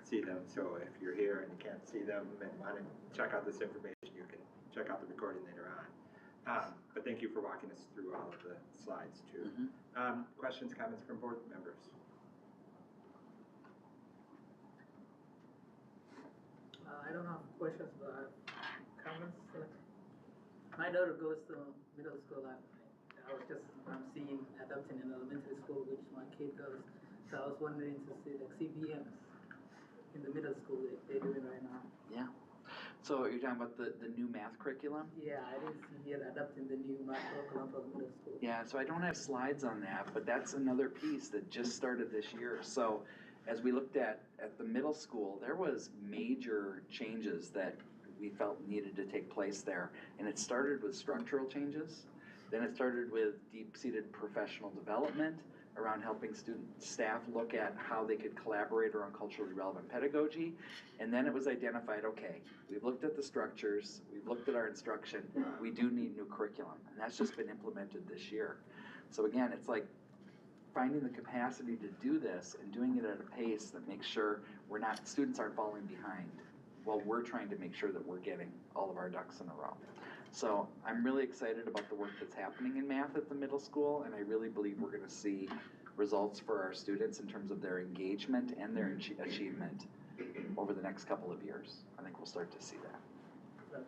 see them. So if you're here and you can't see them and want to check out this information, you can check out the recording later on. But thank you for walking us through all of the slides too. Questions, comments from board members? I don't have questions, but I have comments. My daughter goes to middle school. I'm seeing adopting in elementary school, which my kid goes. So I was wondering to see like CBMs in the middle school they're doing right now. Yeah. So you're talking about the new math curriculum? Yeah, I didn't see yet adopting the new math curriculum for the middle school. Yeah, so I don't have slides on that, but that's another piece that just started this year. So as we looked at the middle school, there was major changes that we felt needed to take place there. And it started with structural changes. Then it started with deep-seated professional development around helping staff look at how they could collaborate around culturally relevant pedagogy. And then it was identified, okay, we've looked at the structures, we've looked at our instruction, we do need new curriculum. And that's just been implemented this year. So again, it's like finding the capacity to do this and doing it at a pace that makes sure students aren't falling behind while we're trying to make sure that we're getting all of our ducks in a row. So I'm really excited about the work that's happening in math at the middle school, and I really believe we're gonna see results for our students in terms of their engagement and their achievement over the next couple of years. I think we'll start to see that.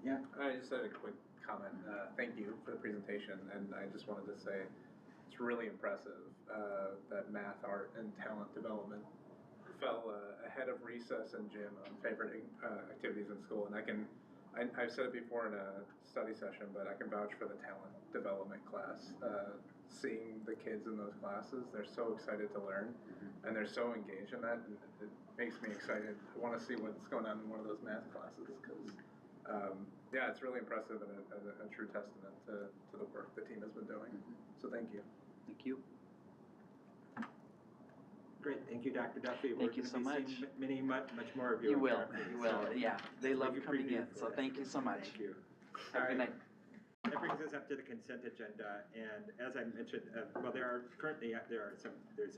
Yeah. I just had a quick comment. Thank you for the presentation, and I just wanted to say it's really impressive that math, art, and talent development fell ahead of recess and gym on favorite activities in school. And I've said it before in a study session, but I can vouch for the talent development class. Seeing the kids in those classes, they're so excited to learn, and they're so engaged in that, and it makes me excited. I want to see what's going on in one of those math classes, because yeah, it's really impressive and a true testament to the work the team has been doing. So thank you. Thank you. Great, thank you, Dr. Duffy. Thank you so much. Much more of you. You will, apparently. you will, So, yeah. They love thank you for coming in, being so for thank you so much. Thank you. Have a good night. That brings us up to the consent agenda, and as I mentioned, well, there's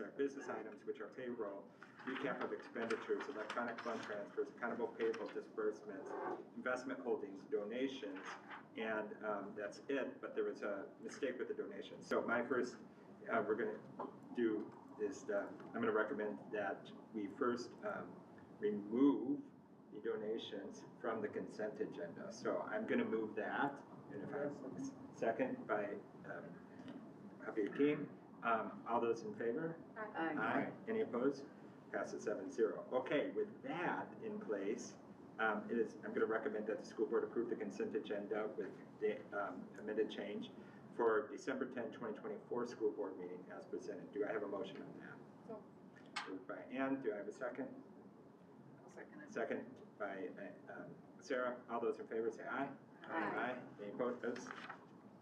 our business items, which are payroll, recap of expenditures, electronic fund transfers, accountable payable disbursements, investment holdings, donations, and that's it, but there was a mistake with the donations. So my first, we're gonna do is, I'm gonna recommend that we first remove the donations from the consent agenda. So I'm gonna move that, and if I second by Javier King, all those in favor? Aye. Any opposed? Passes 7-0. Okay, with that in place, I'm gonna recommend that the school board approve the consent agenda with the amended change for December 10, 2024 school board meeting as presented. Do I have a motion on that? Moved by Ann, do I have a second? I'll second it. Second by Sarah. All those in favor say aye. Aye. Any opposed?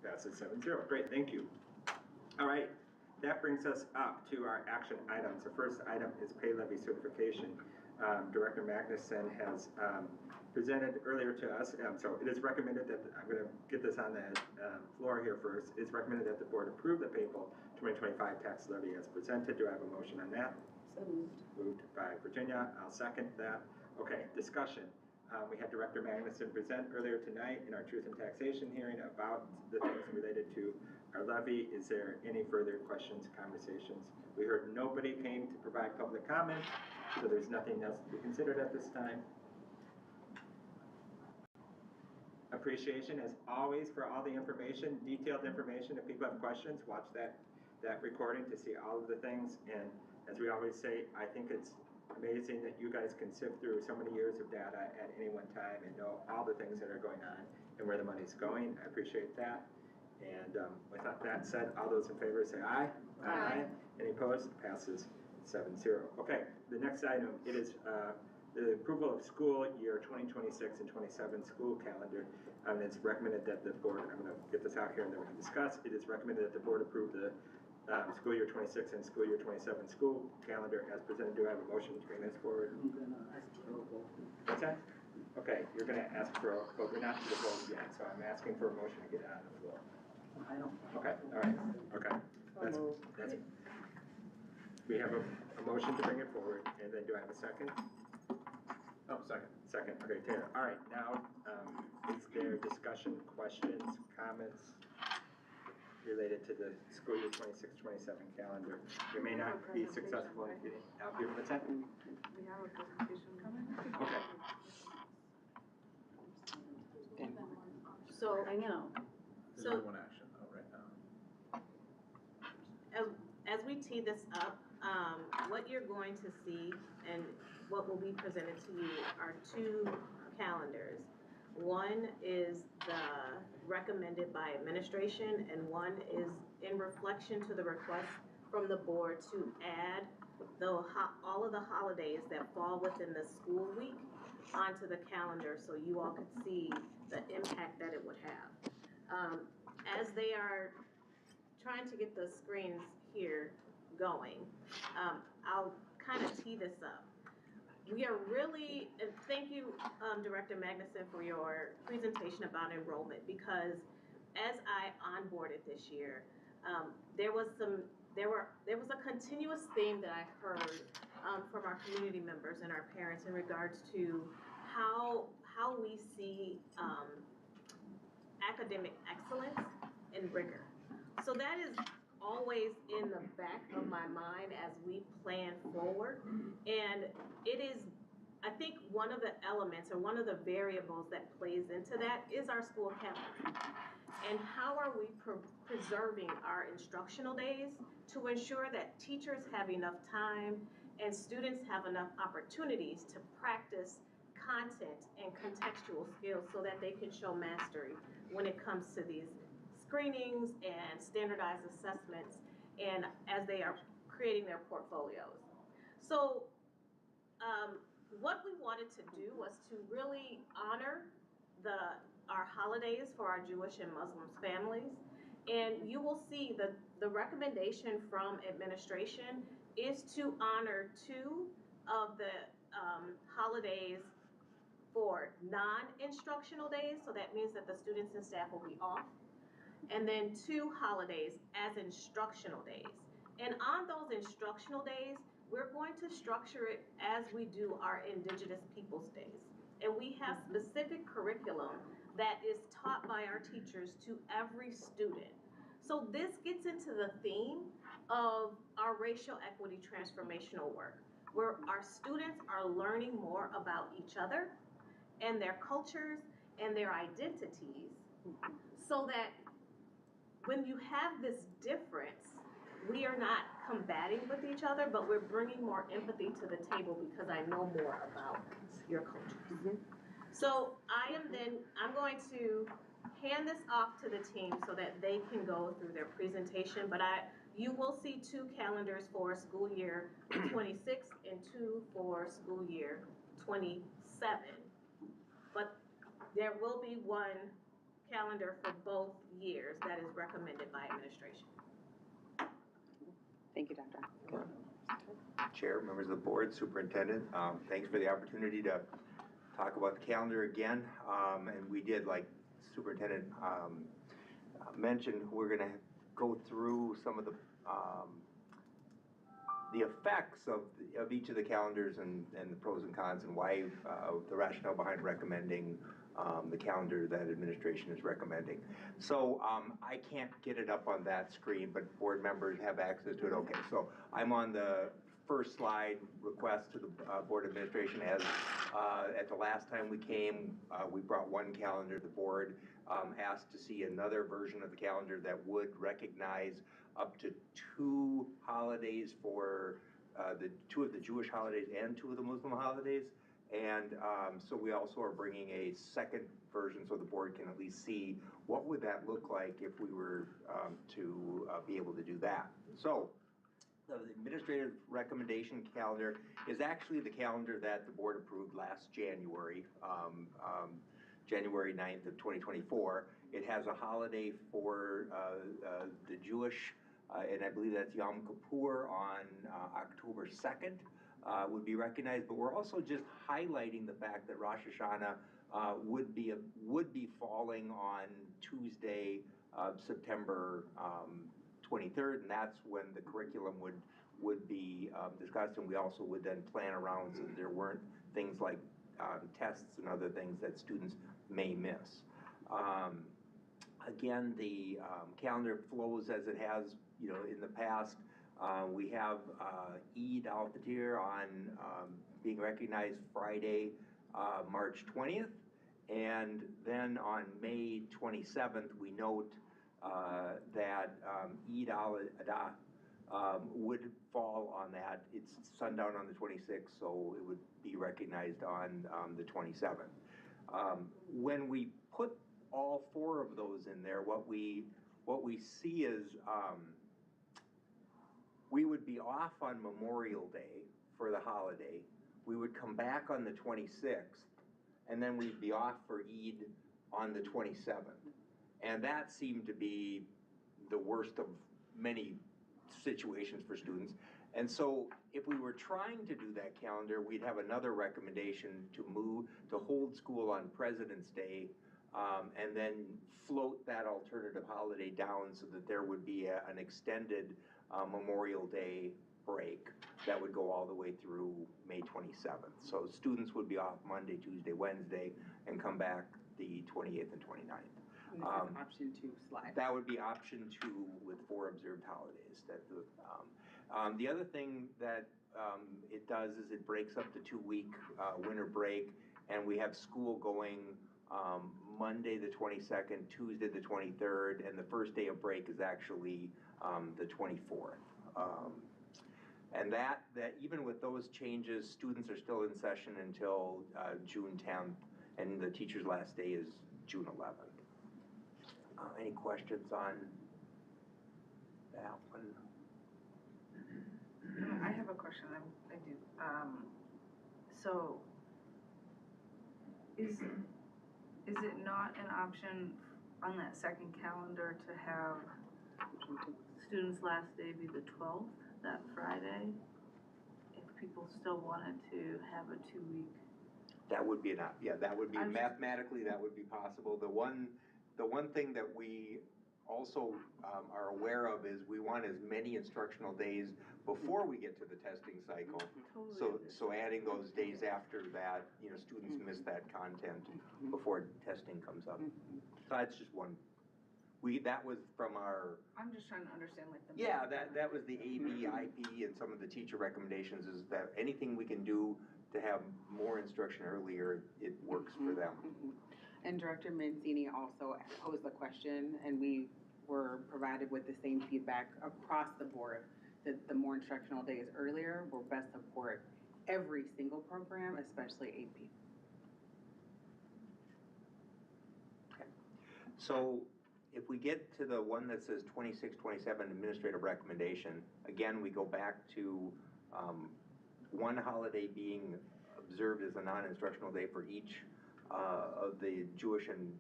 Passes 7-0. Great, thank you. All right, that brings us up to our action items. The first item is pay levy certification. Director Magnuson has presented earlier to us, so it is recommended that, I'm going to get this on the floor here first. It's recommended that the board approve the payable 2025 tax levy as presented. Do I have a motion on that? So moved. Moved by Virginia. I'll second that. Okay, discussion. We had Director Magnuson present earlier tonight in our Truth in Taxation hearing about the things related to our levy. Is there any further questions, conversations? We heard nobody came to provide public comment, so there's nothing else to be considered at this time. Appreciation, as always, for all the information, detailed information. If people have questions, watch that that recording to see all of the things. And as we always say, I think it's amazing that you guys can sift through so many years of data at any one time and know all the things that are going on and where the money's going. I appreciate that. And with that said, all those in favor say aye. Aye. Any opposed? Passes 7-0. Okay, the next item, it is the approval of school year 2026 and 27 school calendar. And it's recommended that the board, I'm going to get this out here and then we can discuss. It is recommended that the board approve the school year 26 and school year 27 school calendar as presented. Do I have a motion to bring this forward? I'm gonna ask for a vote. What's that? Okay, you're going to ask for a vote. We're not to the vote yet, so I'm asking for a motion to get it on the floor. I don't. Okay, all right, okay. That's, we have a motion to bring it forward, and then do I have a second? Oh, second. Second, okay, Taylor. All right, now, is there discussion, questions, comments related to the school year 26, 27 calendar? We may not be successful in getting out here, what's that? We have a presentation coming. Okay. So, I know. There's So- only one action though, right now. as we tee this up, what you're going to see and what will be presented to you are two calendars. One is the recommended by administration, and one is in reflection to the request from the board to add all of the holidays that fall within the school week onto the calendar, so you all could see the impact that it would have. As they are trying to get the screens here going, I'll kind of tee this up. We are really, and thank you, Director Magnuson, for your presentation about enrollment, because as I onboarded this year, there was a continuous theme that I heard from our community members and our parents in regards to how we see academic excellence and rigor. So that is always in the back of my mind as we plan forward. And it is, I think, one of the elements or one of the variables that plays into that is our school calendar. And how are we preserving our instructional days to ensure that teachers have enough time and students have enough opportunities to practice content and contextual skills so that they can show mastery when it comes to these screenings and standardized assessments, and as they are creating their portfolios. So what we wanted to do was to really honor our holidays for our Jewish and Muslim families. And you will see that the recommendation from administration is to honor two of the holidays for non-instructional days, so that means that the students and staff will be off. And then 2 holidays as instructional days. And on those instructional days, we're going to structure it as we do our Indigenous Peoples Days. And we have specific curriculum that is taught by our teachers to every student. So this gets into the theme of our racial equity transformational work, where our students are learning more about each other and their cultures and their identities, so that when you have this difference, we are not combating with each other, but we're bringing more empathy to the table because I know more about your cultures. So I'm going to hand this off to the team so that they can go through their presentation, but you will see 2 calendars for school year 26 and 2 for school year 27. But there will be 1 calendar for both years that is recommended by administration. Thank you, Dr. Chair, members of the board, superintendent, thanks for the opportunity to talk about the calendar again. And we did, like superintendent mentioned, we're gonna go through some of the effects of each of the calendars and the pros and cons and why the rationale behind recommending the calendar that administration is recommending. So I can't get it up on that screen, but board members have access to it. Okay, so I'm on the first slide, request to the board administration. As at the last time we came, we brought 1 calendar. The board asked to see another version of the calendar that would recognize up to 2 holidays for the 2 of the Jewish holidays and 2 of the Muslim holidays. And so we also are bringing a second version so the board can at least see what would that look like if we were to be able to do that. So the administrative recommendation calendar is actually the calendar that the board approved last January, January 9th of 2024. It has a holiday for the Jewish, and I believe that's Yom Kippur on October 2nd. Would be recognized, but we're also just highlighting the fact that Rosh Hashanah would be falling on Tuesday, September 23rd, and that's when the curriculum would be discussed, and we also would then plan around so that there weren't things like tests and other things that students may miss. Again, the calendar flows as it has, in the past. We have Eid al-Fitr on being recognized Friday, March 20th, and then on May 27th, we note that Eid al-Adha would fall on that. It's sundown on the 26th, so it would be recognized on the 27th. When we put all 4 of those in there, what we see is we would be off on Memorial Day for the holiday. We would come back on the 26th, and then we'd be off for Eid on the 27th. And that seemed to be the worst of many situations for students. And so if we were trying to do that calendar, we'd have another recommendation to hold school on President's Day, and then float that alternative holiday down so that there would be an extended Memorial Day break that would go all the way through May 27th. So students would be off Monday, Tuesday, Wednesday, and come back the 28th and 29th. And this is option 2 slide. That would be option 2 with 4 observed holidays. The other thing that it does is it breaks up the 2-week winter break, and we have school going Monday the 22nd, Tuesday the 23rd, and the first day of break is actually the 24th. And that even with those changes, students are still in session until June 10th, and the teacher's last day is June 11th. Any questions on that one? I have a question, I do. So, is it not an option on that second calendar to have students' last day be the 12th, that Friday? If people still wanted to have a 2-week? That would be mathematically, that would be possible. The one thing that we also are aware of is we want as many instructional days before we get to the testing cycle. So adding those days after that, students miss that content before testing comes up. So that's just one. That was from our. I'm just trying to understand the. Yeah, that was the AB, IP, and some of the teacher recommendations is that anything we can do to have more instruction earlier, it works for them. And Director Mancini also posed the question, and we were provided with the same feedback across the board, that the more instructional days earlier will best support every single program, especially AP. Okay. So if we get to the one that says 26, 27 administrative recommendation, again, we go back to one holiday being observed as a non-instructional day for each of the Jewish and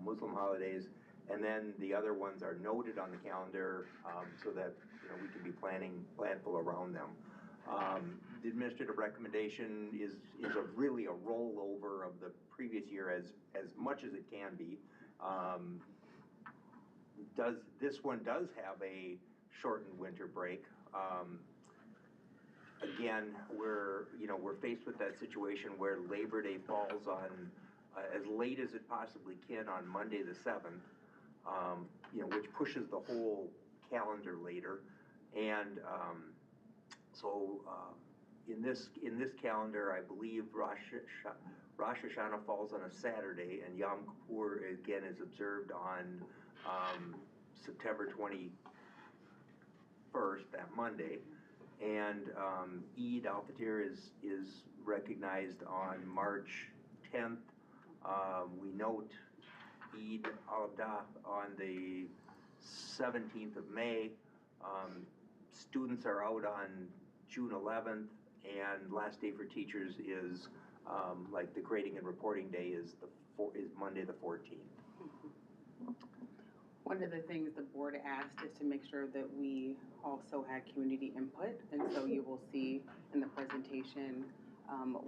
Muslim holidays, and then the other ones are noted on the calendar so that we can be planful around them. The administrative recommendation is really a rollover of the previous year as much as it can be. This one does have a shortened winter break. Again, we're faced with that situation where Labor Day falls on as late as it possibly can on Monday the 7th, which pushes the whole calendar later. And so in this calendar, I believe Rosh Hashanah falls on a Saturday, and Yom Kippur again is observed on September 23rd. 21st, that Monday. And Eid al-Fitr is recognized on March 10th. We note Eid al-Adha on the 17th of May. Students are out on June 11th, and last day for teachers is, like the grading and reporting day is Monday the 14th. One of the things the board asked is to make sure that we also had community input, and so you will see in the presentation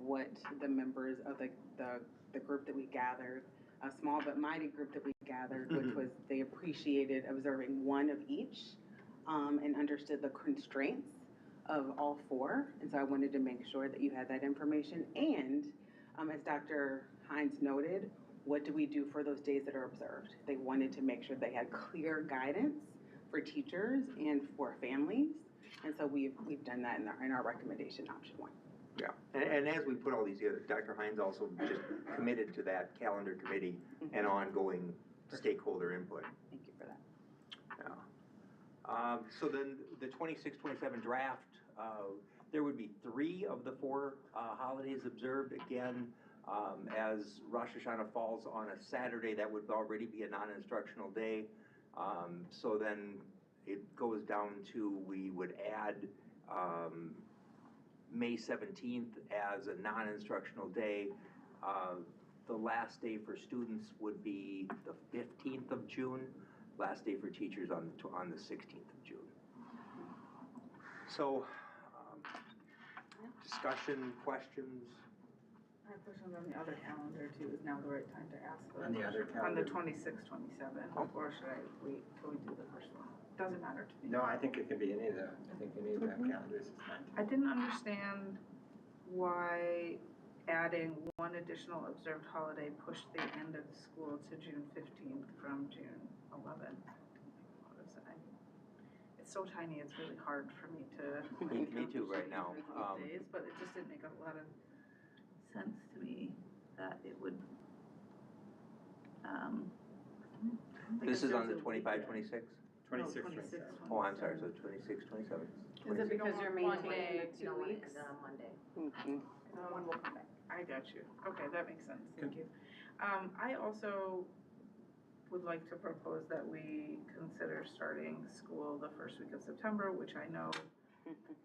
what the members of the group that we gathered, a small but mighty group that we gathered, which was they appreciated observing one of each and understood the constraints of all four, and so I wanted to make sure that you had that information. And as Dr. Hines noted, what do we do for those days that are observed? They wanted to make sure they had clear guidance for teachers and for families, and so we've done that in our recommendation option 1. Yeah, and as we put all these together, Dr. Hines also just committed to that calendar committee and ongoing stakeholder input. Thank you for that. Yeah. So then the 26-27 draft, there would be 3 of the 4 holidays observed. Again, as Rosh Hashanah falls on a Saturday, that would already be a non-instructional day. So then it goes down to, we would add May 17th as a non-instructional day. The last day for students would be the 15th of June. Last day for teachers on the 16th of June. So, discussion, questions? I have questions on the other calendar too. Is now the right time to ask those? On the other On the calendar? 26, 27, or should I wait till we do the first one? Doesn't matter to me. No, I think it can be any of the, I think any of the calendars is fine. I didn't understand why adding one additional observed holiday pushed the end of school to June 15th from June 11th. What is that? It's so tiny, it's really hard for me to. Me too right now. Days, but it just didn't make a lot of sense to me that it would, This is on the because there's a 25, weekend. 26? 26, 26, 27. Oh, I'm sorry, so 26, 27. Is it because you're maintaining the 2 weeks? Monday. One will come back. I got you. Okay, that makes sense. Thank you. I also would like to propose that we consider starting school the first week of September, which I know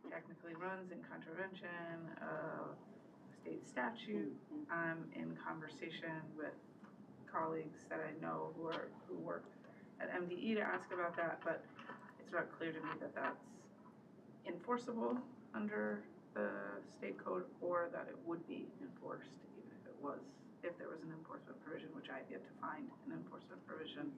technically runs in contravention of state statute. I'm in conversation with colleagues that I know who work at MDE to ask about that, but it's not clear to me that that's enforceable under the state code, or that it would be enforced even if there was an enforcement provision, which I have yet to find an enforcement provision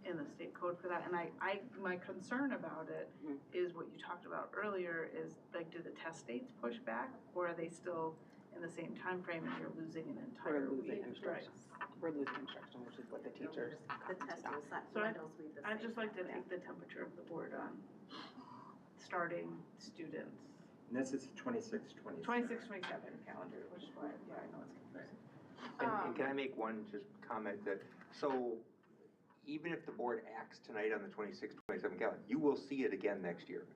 in the state code for that. And my concern about it is what you talked about earlier, is like, do the test dates push back, or are they still in the same time frame and you're losing an entire We're week? losing instruction. We're losing instruction, which is what the teachers. The test was, So windows read the I'd same. just like to take the temperature of the board on starting students. And this is 26, 27. 26, 27 calendar, which is why, yeah, I know it's confusing. And can I make one just comment that, so even if the board acts tonight on the 26, 27 calendar, you will see it again next year.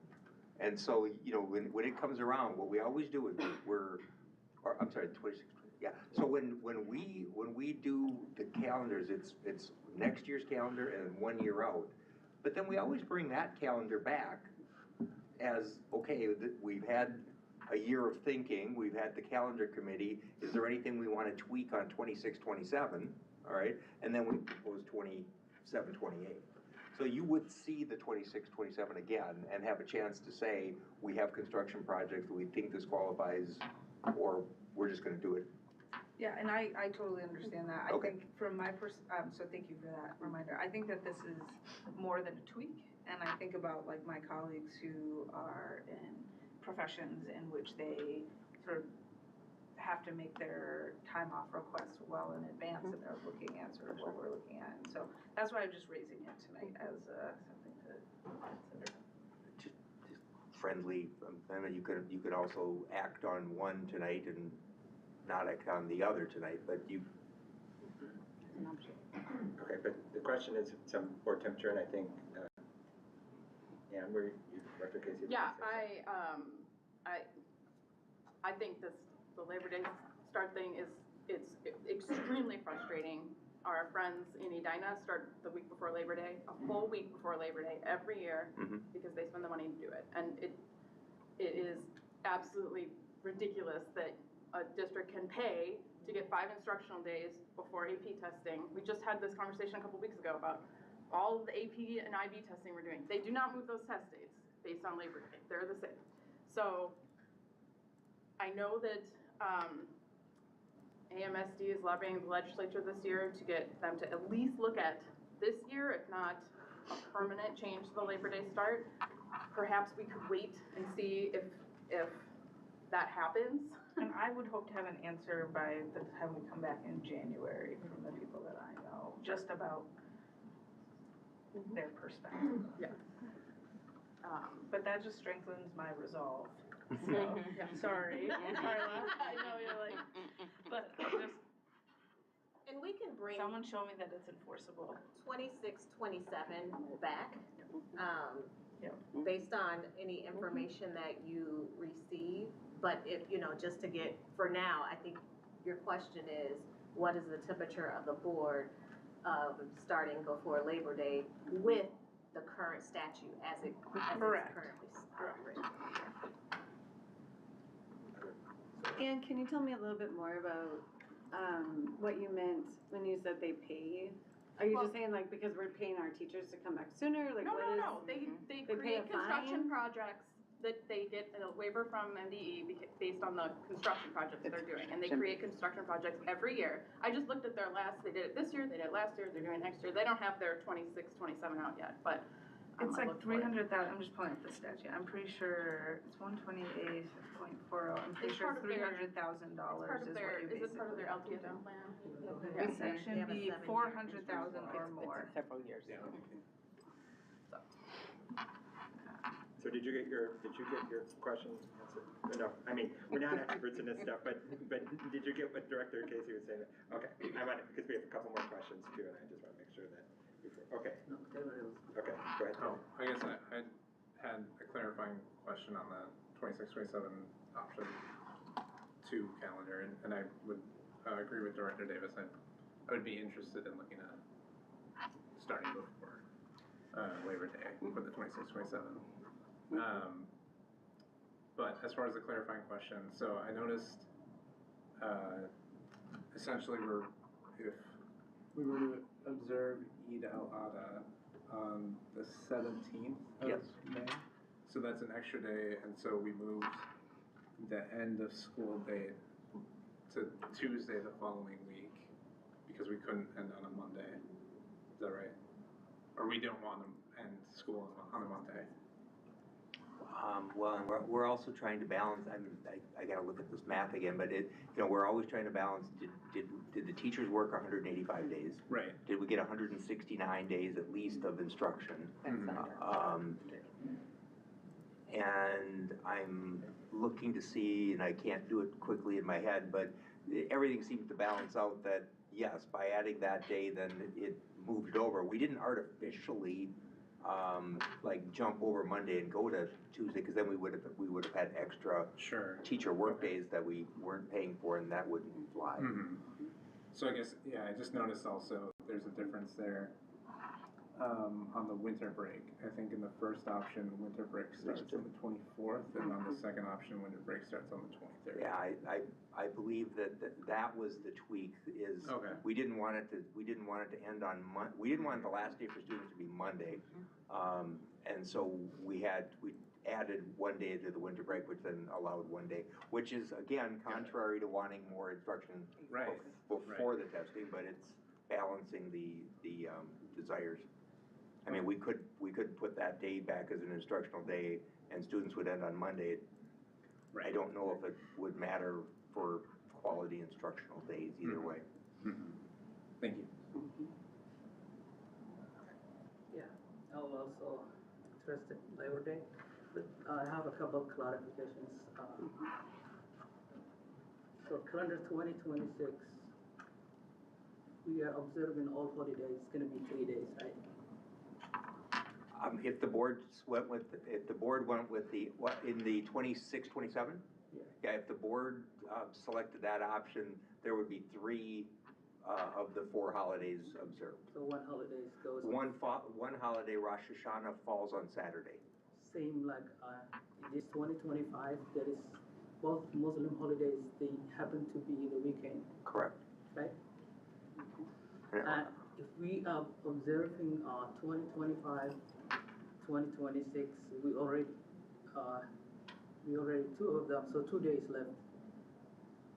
And so, you know, when it comes around, what we always do is I'm sorry, 26, yeah. So when we do the calendars, it's next year's calendar and 1 year out. But then we always bring that calendar back as, okay, we've had a year of thinking, we've had the calendar committee, is there anything we want to tweak on 26, 27, all right? And then we propose 27, 28. So you would see the 26, 27 again and have a chance to say, we have construction projects, we think this qualifies, or we're just gonna do it. Yeah, and I totally understand that. I Okay. think from my so thank you for that reminder. I think that this is more than a tweak, and I think about like my colleagues who are in professions in which they sort of have to make their time off requests well in advance, and they're looking at sort of what we're looking at. And so that's why I'm just raising it tonight as something to consider. Just friendly, I mean, you could also act on one tonight and not act on the other tonight, but you. Okay, but the question is some board temperature, and I think And where you, Director Casey? Yeah, I think the Labor Day start thing it's extremely frustrating. Our friends in Edina start the week before Labor Day, a full week before Labor Day every year, because they spend the money to do it. And it is absolutely ridiculous that a district can pay to get 5 instructional days before AP testing. We just had this conversation a couple weeks ago about all of the AP and IB testing we're doing. They do not move those test dates based on Labor Day. They're the same. So I know that AMSD is lobbying the legislature this year to get them to at least look at this year, if not a permanent change to the Labor Day start. Perhaps we could wait and see if that happens. And I would hope to have an answer by the time we come back in January from the people that I know, just about their perspective. Yeah. But that just strengthens my resolve. So, sorry, Carla. I know you're like, but just, And we can bring someone show me that it's enforceable. 26, 27 back, Yep. based on any information that you receive. But if, just to get, for now, I think your question is, what is the temperature of the board starting before Labor Day with the current statute as it Correct. currently written? And can you tell me a little bit more about, what you meant when you said they pay? Are you just saying like because we're paying our teachers to come back sooner, like No, what is? no, they They pay create a construction fine? projects that they get a waiver from MDE based on the construction projects they're doing, and they create construction projects every year. I just looked at their they did it this year, they did it last year, they're doing it next year. They don't have their 26, 27 out yet, but It's like looked for it. 300,000, I'm just pulling up the statute, I'm pretty sure it's 128.40, I'm pretty It's sure part of their- $300,000 is what you Is it part of their basically. LTFM plan? Yeah, section They have a B, 7-year 400,000 or more. Several years. So did you get your question answered? No, I mean, we're not experts in this stuff, but did you get what Director Casey was saying? Okay, I want it, because we have a couple more questions too, and I just want to make sure that, okay, No, Taylor Hills. okay, go ahead. Oh, I guess I had a clarifying question on the 26, 27 option 2 calendar, and I would agree with Director Davis. I would be interested in looking at starting before Labor Day for the 26, 27. But as far as the clarifying question, so I noticed essentially if we were to observe Eid al-Adha on the 17th of May, so that's an extra day, and so we moved the end of school date to Tuesday the following week because we couldn't end on a Monday. Is that right? Or we don't want to end school on a Monday? Well, and we're also trying to balance, I gotta look at this math again, but we're always trying to balance, did the teachers work 185 days? Right. Did we get 169 days at least of instruction? And I'm looking to see, and I can't do it quickly in my head, but everything seems to balance out that, yes, by adding that day, then it moved it over. We didn't artificially jump over Monday and go to Tuesday, because then we would have had extra teacher work days that we weren't paying for, and that wouldn't fly. So I guess, yeah, I just noticed also there's a difference there on the winter break. I think in the first option, winter break starts on the 24th, and on the second option, winter break starts on the 23rd. Yeah, I believe that was the tweak, is we didn't want it to end on we didn't want the last day for students to be Monday. And so we added one day to the winter break, which then allowed one day, which is again contrary to wanting more instruction before the testing, but it's balancing the desires. I mean, we could put that day back as an instructional day, and students would end on Monday. I don't know if it would matter for quality instructional days either way. Thank you. Yeah, I was also interested in Labor Day, but I have a couple of clarifications. So calendar 2026, we are observing all holidays, it's gonna be 3 days, right? If the board went with the, what, in the 26, 27? Yeah. Yeah, if the board selected that option, there would be 3 of the 4 holidays observed. So one holiday goes. One holiday, Rosh Hashanah, falls on Saturday. Same like, it is 2025, there is both Muslim holidays, they happen to be in the weekend, Correct. right? Yeah. And if we are observing 2025, 2026, we already 2 of them, so 2 days left.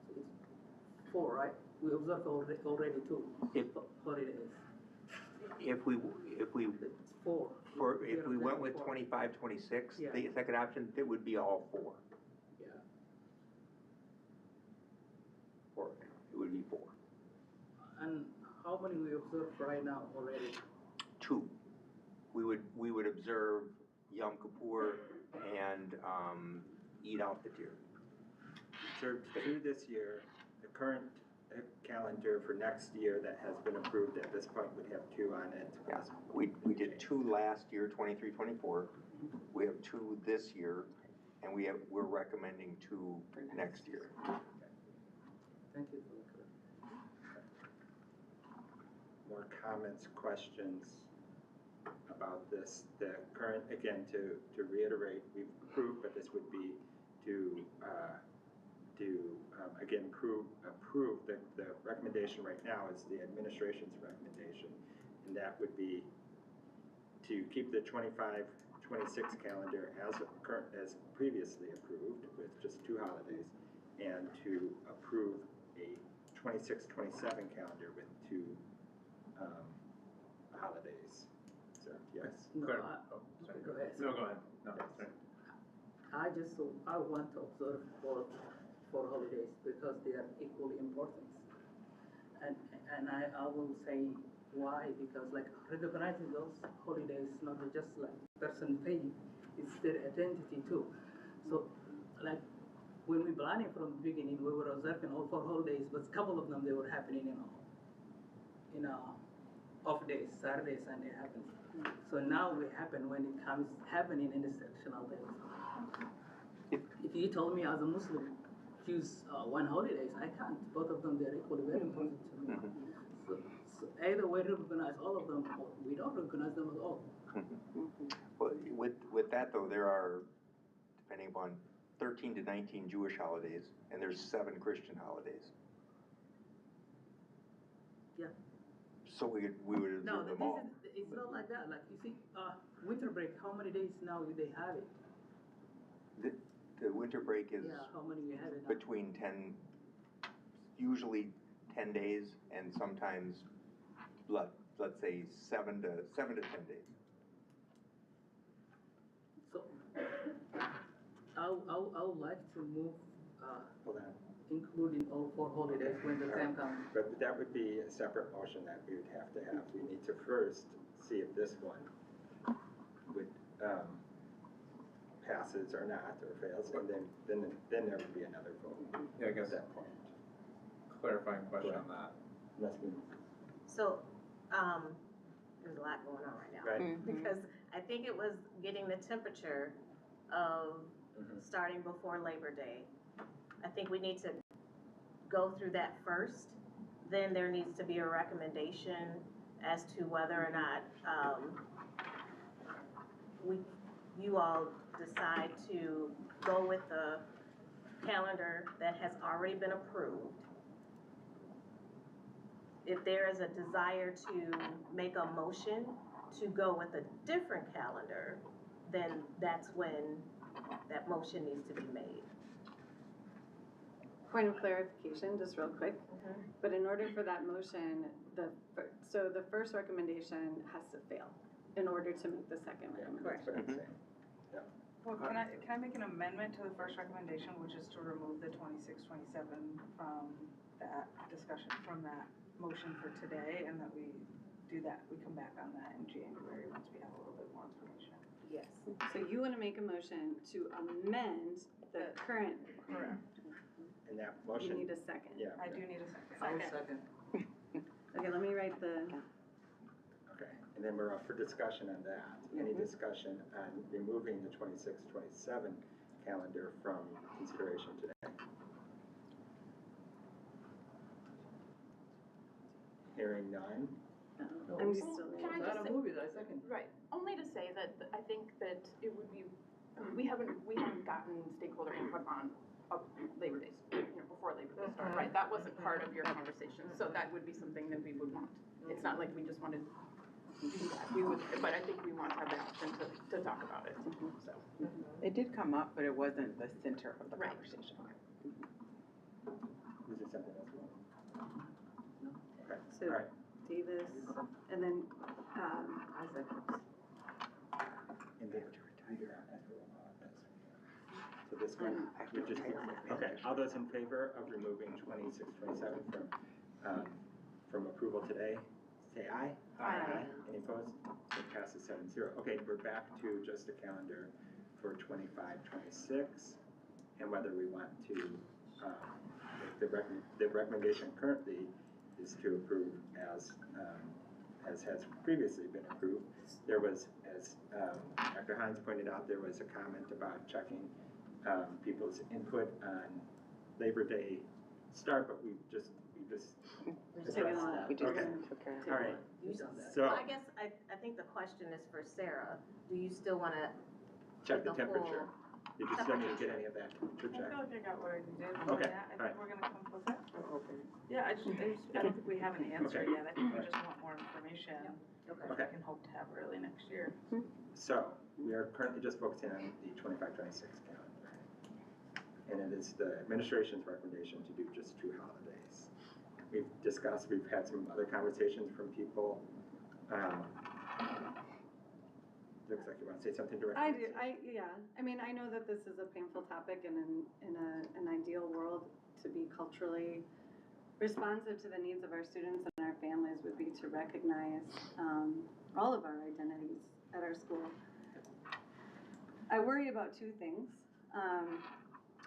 So it's 4, right? We observed already 2 holidays. If we It's 4. if we went with 25, 26, Yeah. the second option, it would be all 4. Yeah. Or it would be 4. And how many we observed right now already? 2. We would observe Yom Kippur and Eid al-Fitr. Observed 2 this year. The current calendar for next year that has been approved at this point would have 2 on it. Yes, we did 2 last year, 23, 24. We have 2 this year, and we're recommending 2 next year. Thank you for the More comments, questions about this? The current, again, to reiterate, we've approved, but this would be to again, approve the recommendation right now is the administration's recommendation. And that would be to keep the 25, 26 calendar as previously approved with just 2 holidays, and to approve a 26, 27 calendar with 2 holidays. So, yes? No, Clear. I- Oh, sorry. go ahead. No, go ahead. No, that's right. I want to observe all 4 holidays because they are equally important. And I will say why, because like recognizing those holidays, not just like person paying, it's their identity too. So like when we planning from the beginning, we were observing all 4 holidays, but a couple of them, they were happening in off days, Saturday, Sunday happens. So now we happen when it comes happening in the sectional days. If you told me as a Muslim, choose 1 holidays, I can't. Both of them, they're equally very important to me. So either we recognize all of them, or we don't recognize them at all. Well, with that though, there are, depending upon 13 to 19 Jewish holidays, and there's 7 Christian holidays. Yeah. So we would No, observe them all. it's not like that. Like you see, winter break, how many days now do they have it? The winter break is Yeah, how many you have it now? between 10, usually 10 days, and sometimes, let's say 7 to 10 days. So, I would like to move, Hold on. including all 4 holidays when the time comes. But that would be a separate motion that we would have to have. We need to first see if this one would, passes or not, or fails, and then there would be another vote Yeah, I at guess that point. clarifying question on that. Unless we, So, there's a lot going on right now. right? Because I think it was getting the temperature of Mhm. starting before Labor Day. I think we need to go through that first. Then there needs to be a recommendation as to whether or not, you all decide to go with the calendar that has already been approved. If there is a desire to make a motion to go with a different calendar, then that's when that motion needs to be made. Point of clarification, just real quick, but in order for that motion, so the first recommendation has to fail in order to make the second Yeah, recommendation. that's what I'm saying. Well, can I make an amendment to the first recommendation, which is to remove the 26, 27 from that discussion, from that motion for today, and that we do that, we come back on that in January once we have a little bit more information? Yes. So you want to make a motion to amend the current, Correct. And that you motion, need a second. yeah. I do need a second. I'll second. Okay, let me write the, Okay. And then we're up for discussion on that. Any discussion on removing the 26-27 calendar from consideration today? Hearing none. I'm still. Can I I just don't say, move it, I second. right, only to say that I think that it would be, we haven't gotten stakeholder input on Labor Day, before Labor Day started, right? That wasn't part of your conversation, so that would be something that we would want. It's not like we just wanted to do that, we would, but I think we want to have the option to talk about it, so. It did come up, but it wasn't the center of the Right. conversation. Is there something else? Okay, So all right. Davis, and then, And then, so this one, you're just, okay, all those in favor of removing 26-27 from approval today, say aye. Aye. Any opposed? It passes 7-0. Okay, we're back to just a calendar for 25-26, and whether we want to, the recommendation currently is to approve as has previously been approved. There was, as Dr. Hines pointed out, there was a comment about checking people's input on Labor Day start, but we just addressed that. We just Okay, took care of it. all right. We've done that. So, Well, I guess, I think the question is for Sarah. Do you still wanna check the the temperature. whole- Did you still need to get any of that temperature check? I think I got what I did. Okay, Yeah, I all right. think we're gonna come with that. Yeah, I don't think we have an answer Okay. yet. I think we just want more information, which we Okay. can hope to have early next year. So, we are currently just focusing on the 25-26 calendar. And it is the administration's recommendation to do just 2 holidays. We've had some other conversations from people. Looks like you want to say something directly. I do, I mean, I know that this is a painful topic and in an ideal world to be culturally responsive to the needs of our students and our families would be to recognize all of our identities at our school. I worry about 2 things.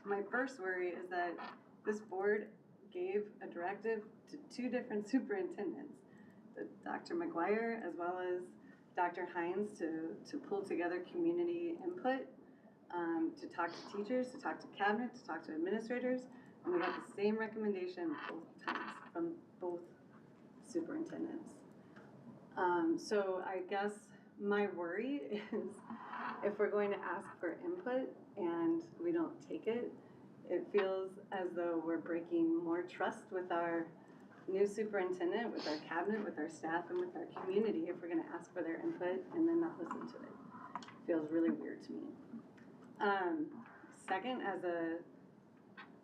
My first worry is that this board gave a directive to 2 different superintendents, Dr. McGuire as well as Dr. Hines, to pull together community input, to talk to teachers, to talk to cabinet, to talk to administrators, and we got the same recommendation both times from both superintendents. So I guess my worry is if we're going to ask for input and we don't take it, it feels as though we're breaking more trust with our new superintendent, with our cabinet, with our staff, and with our community if we're gonna ask for their input and then not listen to it. Feels really weird to me. Second, as a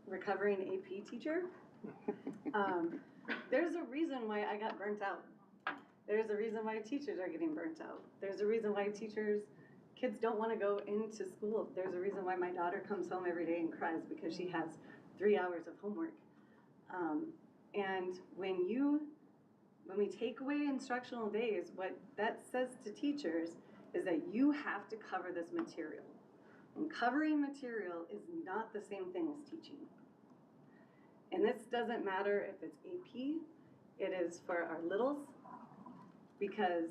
recovering AP teacher, there's a reason why I got burnt out. There's a reason why teachers are getting burnt out. There's a reason why kids don't wanna go into school. There's a reason why my daughter comes home every day and cries because she has 3 hours of homework. And when we take away instructional days, what that says to teachers is that you have to cover this material. And covering material is not the same thing as teaching. And this doesn't matter if it's AP, it is for our littles, because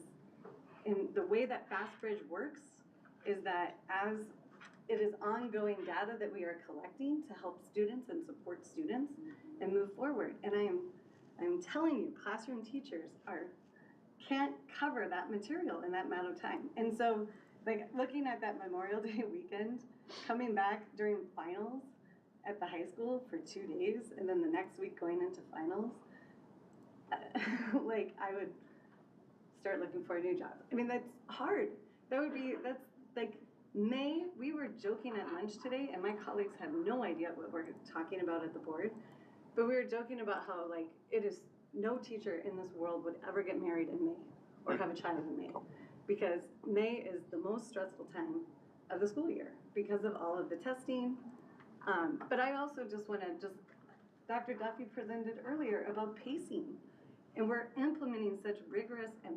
in the way that FastBridge works is that as it is ongoing data that we are collecting to help students and support students and move forward. And I'm telling you, classroom teachers can't cover that material in that amount of time. And so, like, looking at that Memorial Day weekend, coming back during finals at the high school for 2 days, and then the next week going into finals, like, I would start looking for a new job. I mean, that's hard. That's like, we were joking at lunch today, and my colleagues have no idea what we're talking about at the board, but we were joking about how, like, it is, no teacher in this world would ever get married in May or have a child in May, because May is the most stressful time of the school year because of all of the testing. But I also just wanna Dr. Duffy presented earlier about pacing, and we're implementing such rigorous and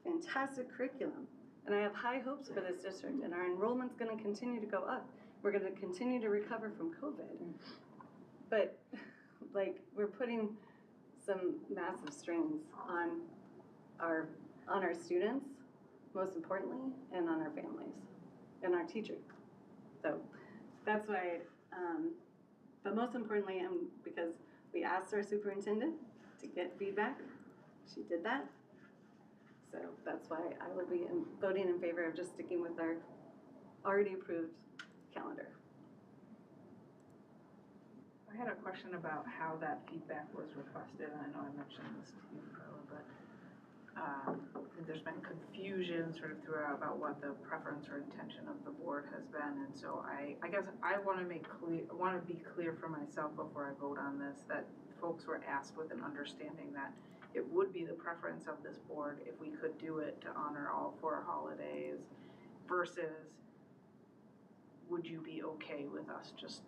fantastic curriculum. And I have high hopes for this district, and our enrollment's gonna continue to go up. We're gonna continue to recover from COVID. But, like, we're putting some massive strains on our on our students, most importantly, and on our families, and our teachers. So that's why, but most importantly, because we asked our superintendent to get feedback, she did that. So that's why I will be voting in favor of just sticking with our already approved calendar. I had a question about how that feedback was requested, and I know I mentioned this to you, Carla, but there's been confusion sort of throughout about what the preference or intention of the board has been, and so I guess I want to be clear for myself before I vote on this, that folks were asked with an understanding that it would be the preference of this board if we could do it to honor all 4 holidays, versus would you be okay with us just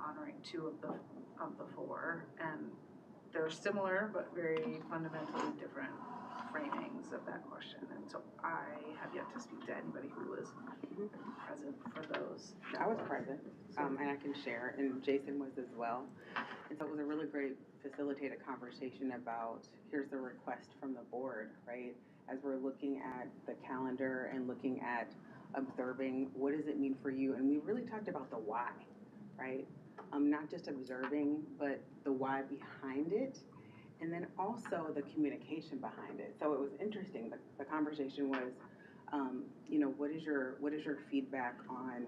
honoring 2 of the 4? And they're similar but very fundamentally different framings of that question, and so I have yet to speak to anybody who was present for those. I was present, and I can share, and Jason was as well. And so it was a really great facilitated conversation about, here's the request from the board, right? As we're looking at the calendar and looking at observing, what does it mean for you? And we really talked about the why, right? Not just observing, but the why behind it, and then also the communication behind it. So it was interesting. The conversation was, what is your feedback on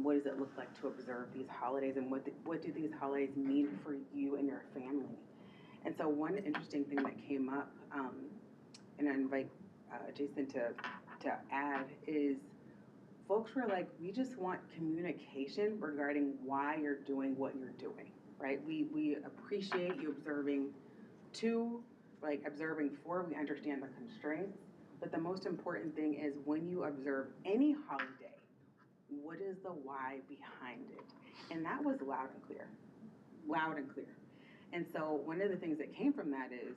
what does it look like to observe these holidays, and what do these holidays mean for you and your family? And so one interesting thing that came up, and I invite Jason to add, is folks were like, we just want communication regarding why you're doing what you're doing, right? We appreciate you observing 2, like observing 4, we understand the constraints, but the most important thing is when you observe any holiday, what is the why behind it? And that was loud and clear. And so one of the things that came from that is,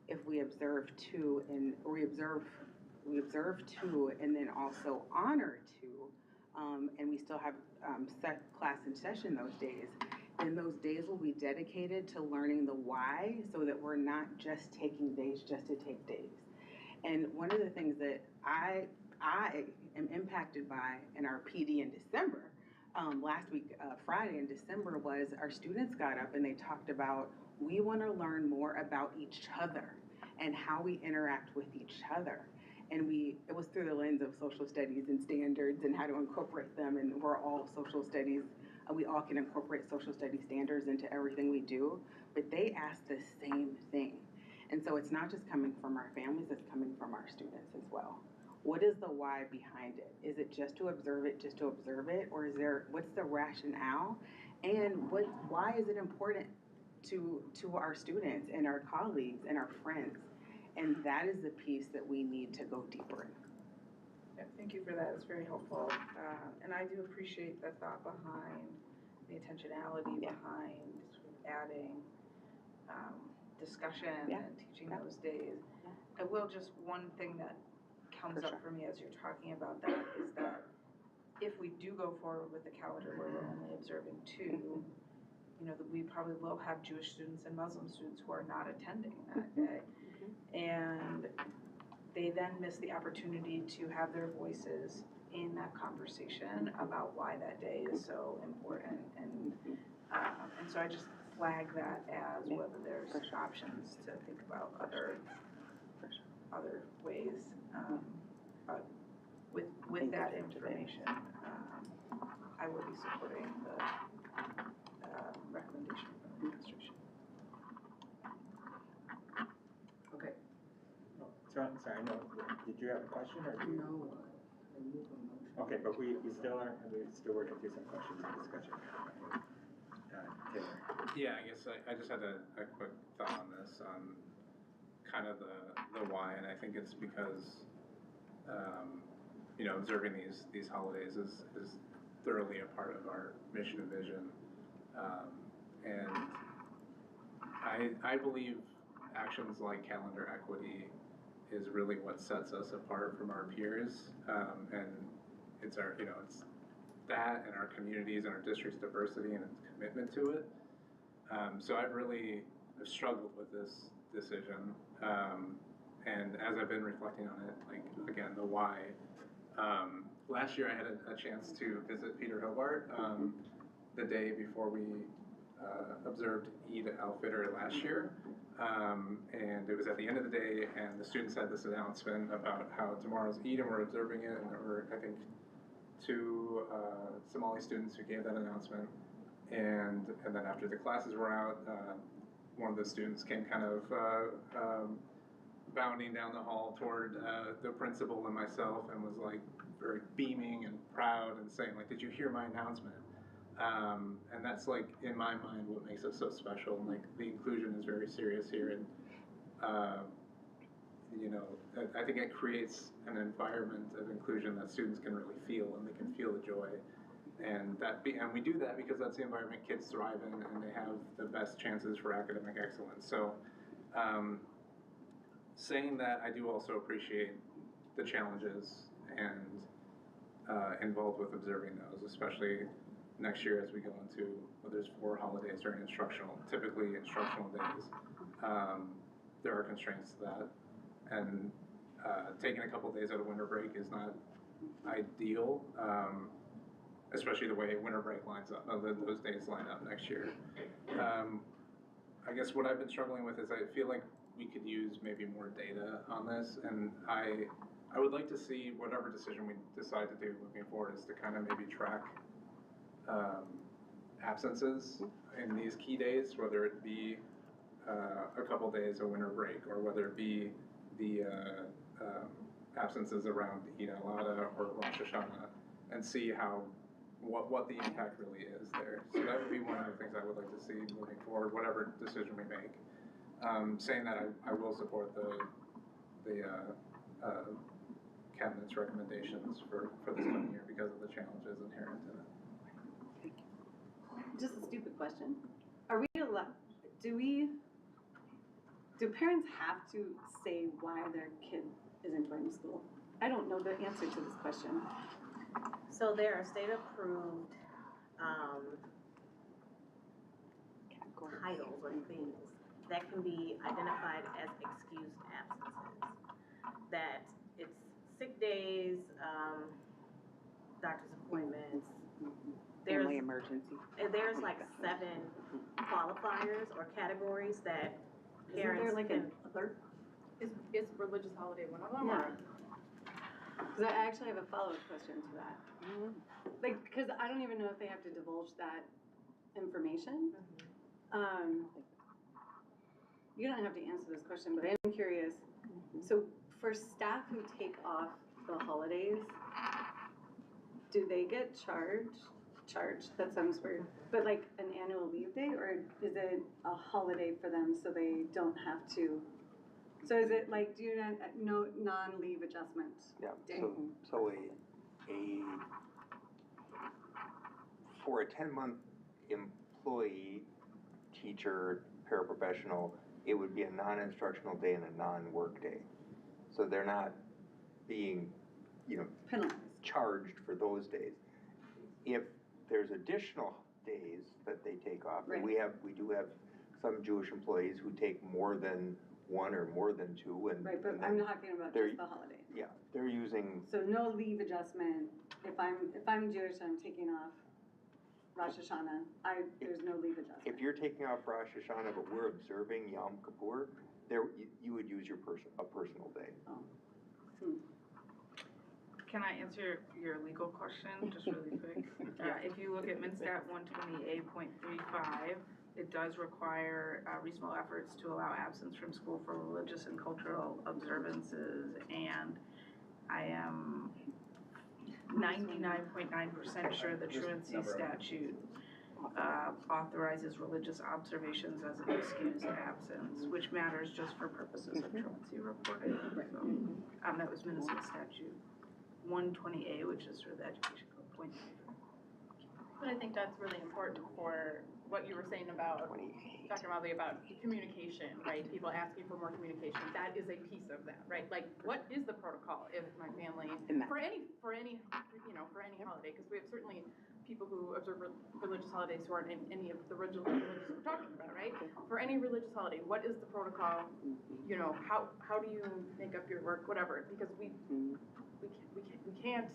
if we observe 2 and we observe 2 and then also honor 2, and we still have set class in session those days, then those days will be dedicated to learning the why, so that we're not just taking days just to take days. And one of the things that I am impacted by in our PD in December, last week, Friday in December, was our students got up and they talked about, we want to learn more about each other and how we interact with each other. And it was through the lens of social studies and standards and how to incorporate them, and we're all social studies. We all can incorporate social studies standards into everything we do, but they asked the same thing. And so it's not just coming from our families, it's coming from our students as well. What is the why behind it? Is it just to observe it, or what's the rationale? And why is it important to our students and our colleagues and our friends? And that is the piece that we need to go deeper in. Yeah, thank you for that, it's very helpful. And I do appreciate the thought behind, the intentionality behind adding discussion and teaching those days. I will, just one thing that comes up for me as you're talking about that is that if we do go forward with the calendar where we're only observing 2, that we probably will have Jewish students and Muslim students who are not attending that day. And they then miss the opportunity to have their voices in that conversation about why that day is so important. And so I just flag that as whether there's options to think about other ways. But with that information, I will be supporting the recommendation from the administration. Okay. Sorry, no, did you have a question, or do you? No. Okay, but we're still working through some questions and discussion. Taylor. Yeah, I guess I just had a quick thought on this, on kind of the why, and I think it's because, observing these holidays is thoroughly a part of our mission and vision. And I believe actions like calendar equity is really what sets us apart from our peers. And it's it's that and our communities and our district's diversity and its commitment to it. So I've struggled with this decision. and as I've been reflecting on it, like, again, the why, last year I had a chance to visit Peter Hobart, the day before we observed Eid al-Fitr last year. And it was at the end of the day, and the students had this announcement about how tomorrow's Eid and we're observing it, and there were, I think, 2 Somali students who gave that announcement. And then after the classes were out, one of the students came kind of bounding down the hall toward the principal and myself, and was like very beaming and proud and saying, like, did you hear my announcement? And that's, like, in my mind, what makes it so special. And, like, the inclusion is very serious here, and you know, I think it creates an environment of inclusion that students can really feel, and they can feel the joy. And we do that because that's the environment kids thrive in, and they have the best chances for academic excellence. So, saying that, I do also appreciate the challenges and involved with observing those, especially next year as we go into, well, there's 4 holidays during typically instructional days. There are constraints to that, and taking a couple days out of winter break is not ideal, especially the way winter break lines up, those days line up next year. I guess what I've been struggling with is I feel like we could use maybe more data on this, and I would like to see whatever decision we decide to do moving forward is to kind of maybe track absences in these key days, whether it be a couple days of winter break, or whether it be the absences around Eid al-Adha or Rosh Hashanah, and see what the impact really is there. So that would be one of the things I would like to see moving forward, whatever decision we make. Saying that, I will support the cabinet's recommendations for this coming year because of the challenges inherent in it. Just a stupid question. Are we allowed, do parents have to say why their kid isn't going to school? I don't know the answer to this question. So there are state-approved titles or things that can be identified as excused absences. That it's sick days, doctor's appointments. Family emergency. There's like 7 qualifiers or categories that Isn't parents there like can. a third? Is religious holiday one of them? Yeah. Or- Because I actually have a follow-up question to that. Like, because I don't even know if they have to divulge that information. You don't have to answer this question, but I am curious. So for staff who take off the holidays, do they get charged, that sounds weird, but like an annual leave day, or is it a holiday for them so they don't have to? So is it like, do you no non-leave adjustments? Yeah, day? so for a 10-month employee, teacher, paraprofessional, it would be a non-instructional day and a non-work day. So they're not being, Penalized. charged for those days. If there's additional days that they take off, and we do have some Jewish employees who take more than 1 or more than 2, and Right, but and I'm then talking about they're- just the holiday. yeah, they're using, So no leave adjustment, if I'm Jewish and I'm taking off Rosh Hashanah, there's no leave adjustment. if you're taking off Rosh Hashanah, but we're observing Yom Kippur, you would use a personal day. Can I answer your legal question, just really quick? If you look at MnSTAT 128.35, it does require reasonable efforts to allow absence from school for religious and cultural observances, and I am 99.9% sure the truancy statute authorizes religious observations as an excused absence, which matters just for purposes of truancy reporting. So, that was Minnesota statute 120A, which is for the education code, 0.5. But I think that's really important for what you were saying about, Dr. Mobley, about communication, right? People asking for more communication. That is a piece of that, right? Like, what is the protocol if my family, for any holiday, because we have certainly people who observe religious holidays who aren't in any of the religions we're talking about, right? For any religious holiday, what is the protocol? You know, how do you make up your work, whatever, because we can't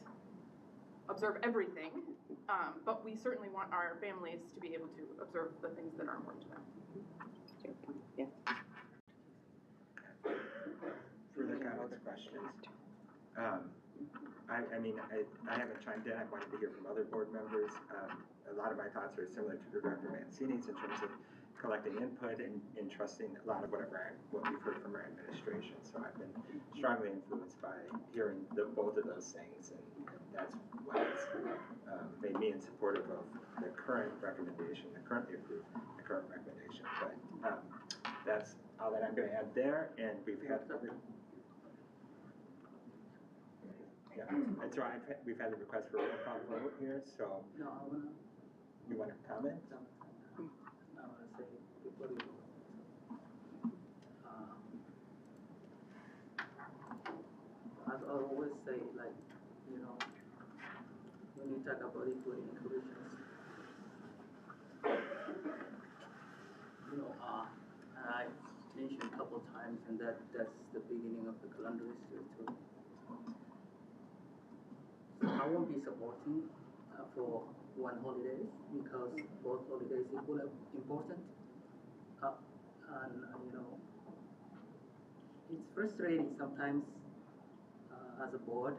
observe everything, but we certainly want our families to be able to observe the things that are important to them. Yeah. Further comments, questions? I mean, I haven't chimed in, I wanted to hear from other board members. A lot of my thoughts are similar to Director Mancini's in terms of collecting input and trusting a lot of what we've heard from our administration. So I've been strongly influenced by hearing both of those things, and that's why it's made me in supportive of the current recommendation, the currently approved, the current recommendation. But that's all that I'm going to add there, and we've had yeah, and so we've had a request for a roll call vote here, so No, I wanna, you want to comment? I wanna say before you go. As I always say, like, you know, when you talk about equity inclusions, you know, I mentioned a couple times, and that's the beginning of the calendar this year too. I won't be supporting for one holiday because both holidays equally important. And you know, it's frustrating sometimes as a board.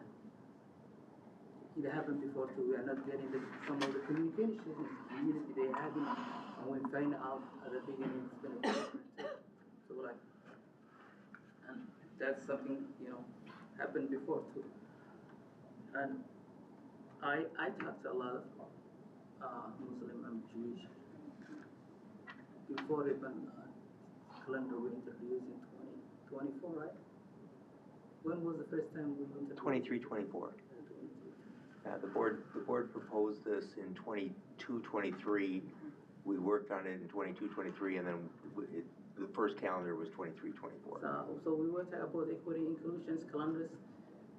It happened before too. We are not getting some of the communication in the community they having, and we find out at the beginning it's going to be different too. So like, and that's something, you know, happened before too. And I talked to a lot of Muslim and Jewish before even calendar we introduced in 2024, right? When was the first time we introduced? 23-24. The board proposed this in 22-23. We worked on it in 22-23, and then the first calendar was 23-24. So we were talking about equity inclusions calendars,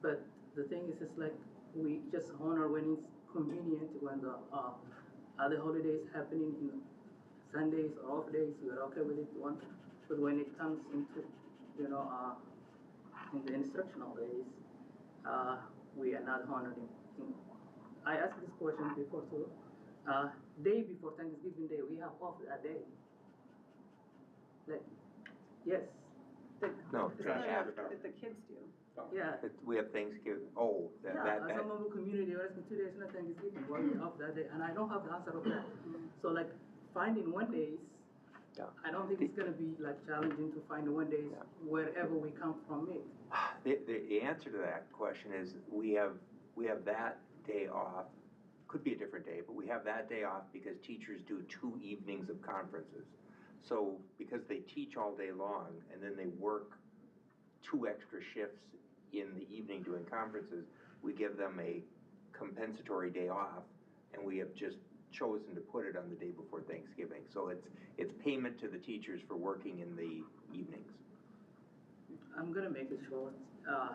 but the thing is, it's like we just honor when it's convenient, when the other holidays happening in Sundays or off days, we are okay with it. But when it comes into, you know, in the instructional days, we are not honoring. I asked this question before too. Day before Thanksgiving Day, we have off that day. Like, yes. No, Is they that have. what the kids do? Yeah. We have Thanksgiving. Oh, that. Some of the community are asking 2 days, not Thanksgiving, why we off that day? And I don't have the answer of that. So like, finding 1 days, Yeah. I don't think it's gonna be like challenging to find 1 days wherever we come from it. The answer to that question is we have that day off. Could be a different day, but we have that day off because teachers do 2 evenings of conferences. So because they teach all day long and then they work 2 extra shifts in the evening doing conferences, we give them a compensatory day off, and we have just chosen to put it on the day before Thanksgiving. So it's payment to the teachers for working in the evenings. I'm gonna make it short. I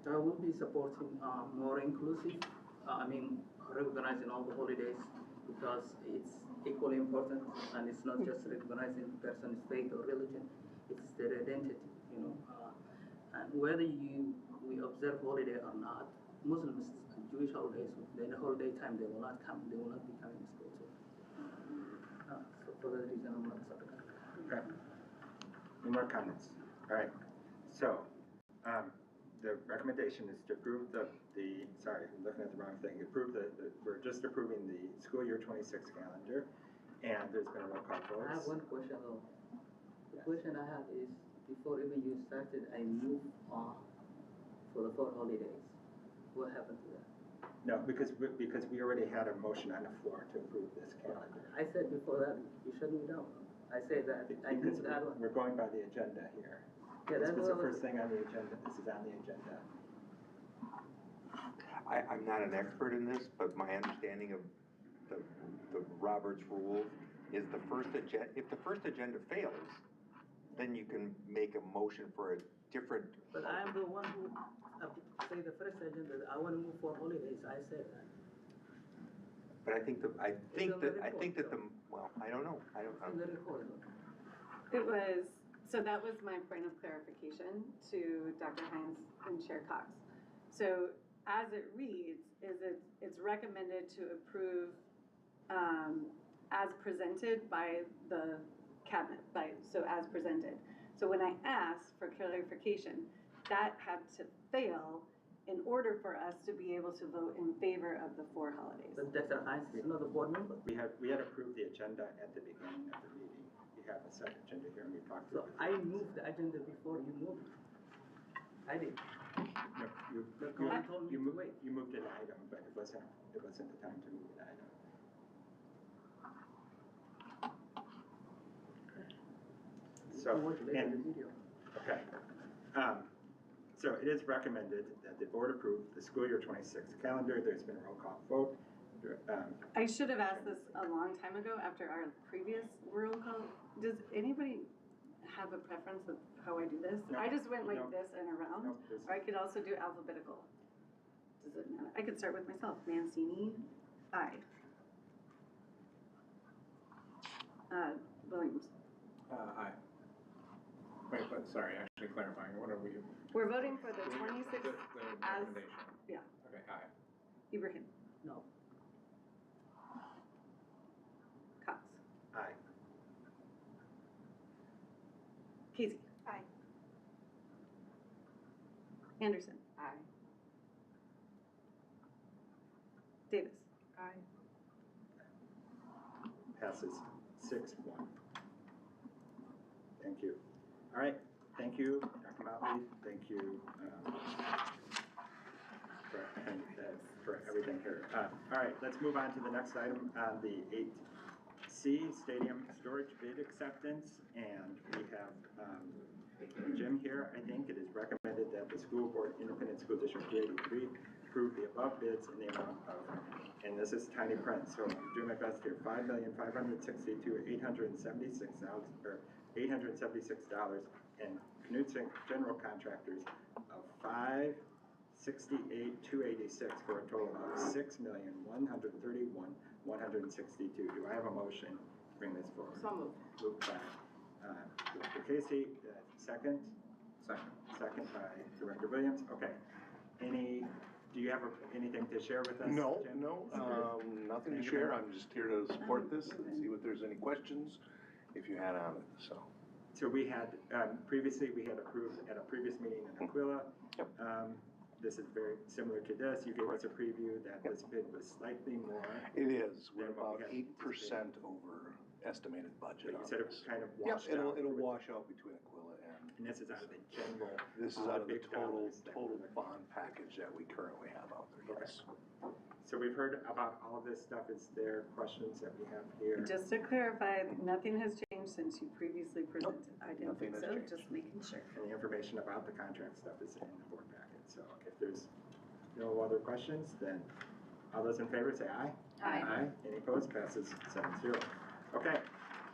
will be supporting more inclusive, recognizing all the holidays because it's equally important, and it's not just recognizing person's faith or religion, it's their identity, you know. And whether we observe holiday or not, Muslims and Jewish holidays, in the holiday time, they will not be coming to school too. So for that reason, I'm not supporting. Okay. Any more comments? All right. So, the recommendation is to approve sorry, I'm looking at the wrong thing. We're just approving the school year 26 calendar, and there's been a roll call vote. I have one question though. The question I have is, before even you started, I moved on for the 4 holidays. What happened to that? No, because we already had a motion on the floor to approve this calendar. I said before that, you shut me down. I said that, I Because moved that one. we're going by the agenda here. Yeah, This that's was the what I was- first thing on the agenda. This is on the agenda. I'm not an expert in this, but my understanding of the Roberts rules is if the first agenda fails, then you can make a motion for a different. But I am the one who, say the first agenda, I want to move for holidays, I said that. But I think that, well, I don't know, I don't. It was, so that was my point of clarification to Dr. Hines and Chair Cox. So as it reads, it's recommended to approve as presented by the cabinet, so as presented. So when I asked for clarification, that had to fail in order for us to be able to vote in favor of the 4 holidays. But Dr. Hines is not a board member. We had approved the agenda at the beginning of the meeting. We have a set agenda here, and we talked So about it. I moved the agenda before you moved. I did. No, you moved an item, but it wasn't the time to move an item. So, and, okay. So it is recommended that the board approve the school year 26 calendar. There's been a roll call vote. I should have asked this a long time ago after our previous roll call. Does anybody have a preference of how I do this? No. I just went like No. this and around, No, there's- or I could also do alphabetical. Does it matter? I could start with myself. Mancini, aye. Williams. Aye. Wait, but sorry, actually clarifying, what are we? We're voting for the 26th The as, recommendation. yeah, Okay, aye. Ibrahim, No. Cox, Aye. Casey. Aye. Anderson, Aye. Davis. Aye. Passes 6-1. Thank you. All right, thank you, Dr. Motley, thank you for everything here. All right, let's move on to the next item on the 8C, Stadium Storage Bid Acceptance. And we have Jim here. I think it is recommended that the school board, Independent School District 383, approve the above bids in the amount of, and this is tiny print, so I'm doing my best here, $5,562,876, and Knutson General Contractors of $568,286 for a total of $6,131,162. Do I have a motion to bring this forward? So moved. Moved by Director Casey, second? Second by Director Williams. Okay. Do you have anything to share with us? No, Jim? nothing to share. I'm just here to support this and see if there's any questions if you had on it, so. So we had, previously, we had approved at a previous meeting in Aquila. Yep. This is very similar to this. You gave us a preview that this bid was slightly more. It is, we're Than what about we had 8% over estimated But budget you on said it this. kind of Yep, washed out. it'll wash out between Aquila And this is out of the general. this is all out of the big total dollars that we're- bond package that we currently have out there, yes. So we've heard about all of this stuff. Is there questions that we have here? Just to clarify, nothing has changed since you previously presented. I didn't nothing think has so, changed. just making sure. And the information about the contract stuff is in the board packet. So if there's no other questions, then all those in favor say aye. Aye. Any opposed? Passes 7-0. Okay,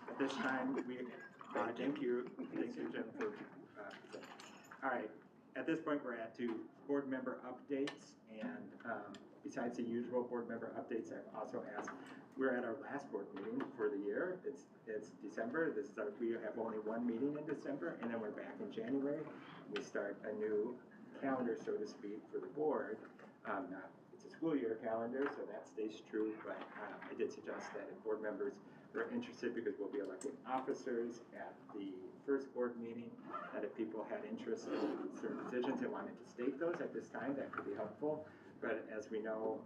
at this time, thank you, Jim, for, all right. At this point, we're at to board member updates, and besides the usual board member updates, I've also asked, we're at our last board meeting for the year. It's December. We have only one meeting in December, and then we're back in January. We start a new calendar, so to speak, for the board. It's a school year calendar, so that stays true, but I did suggest that if board members were interested, because we'll be electing officers at the first board meeting, that if people had interest in certain positions and wanted to state those at this time, that could be helpful. But as we know,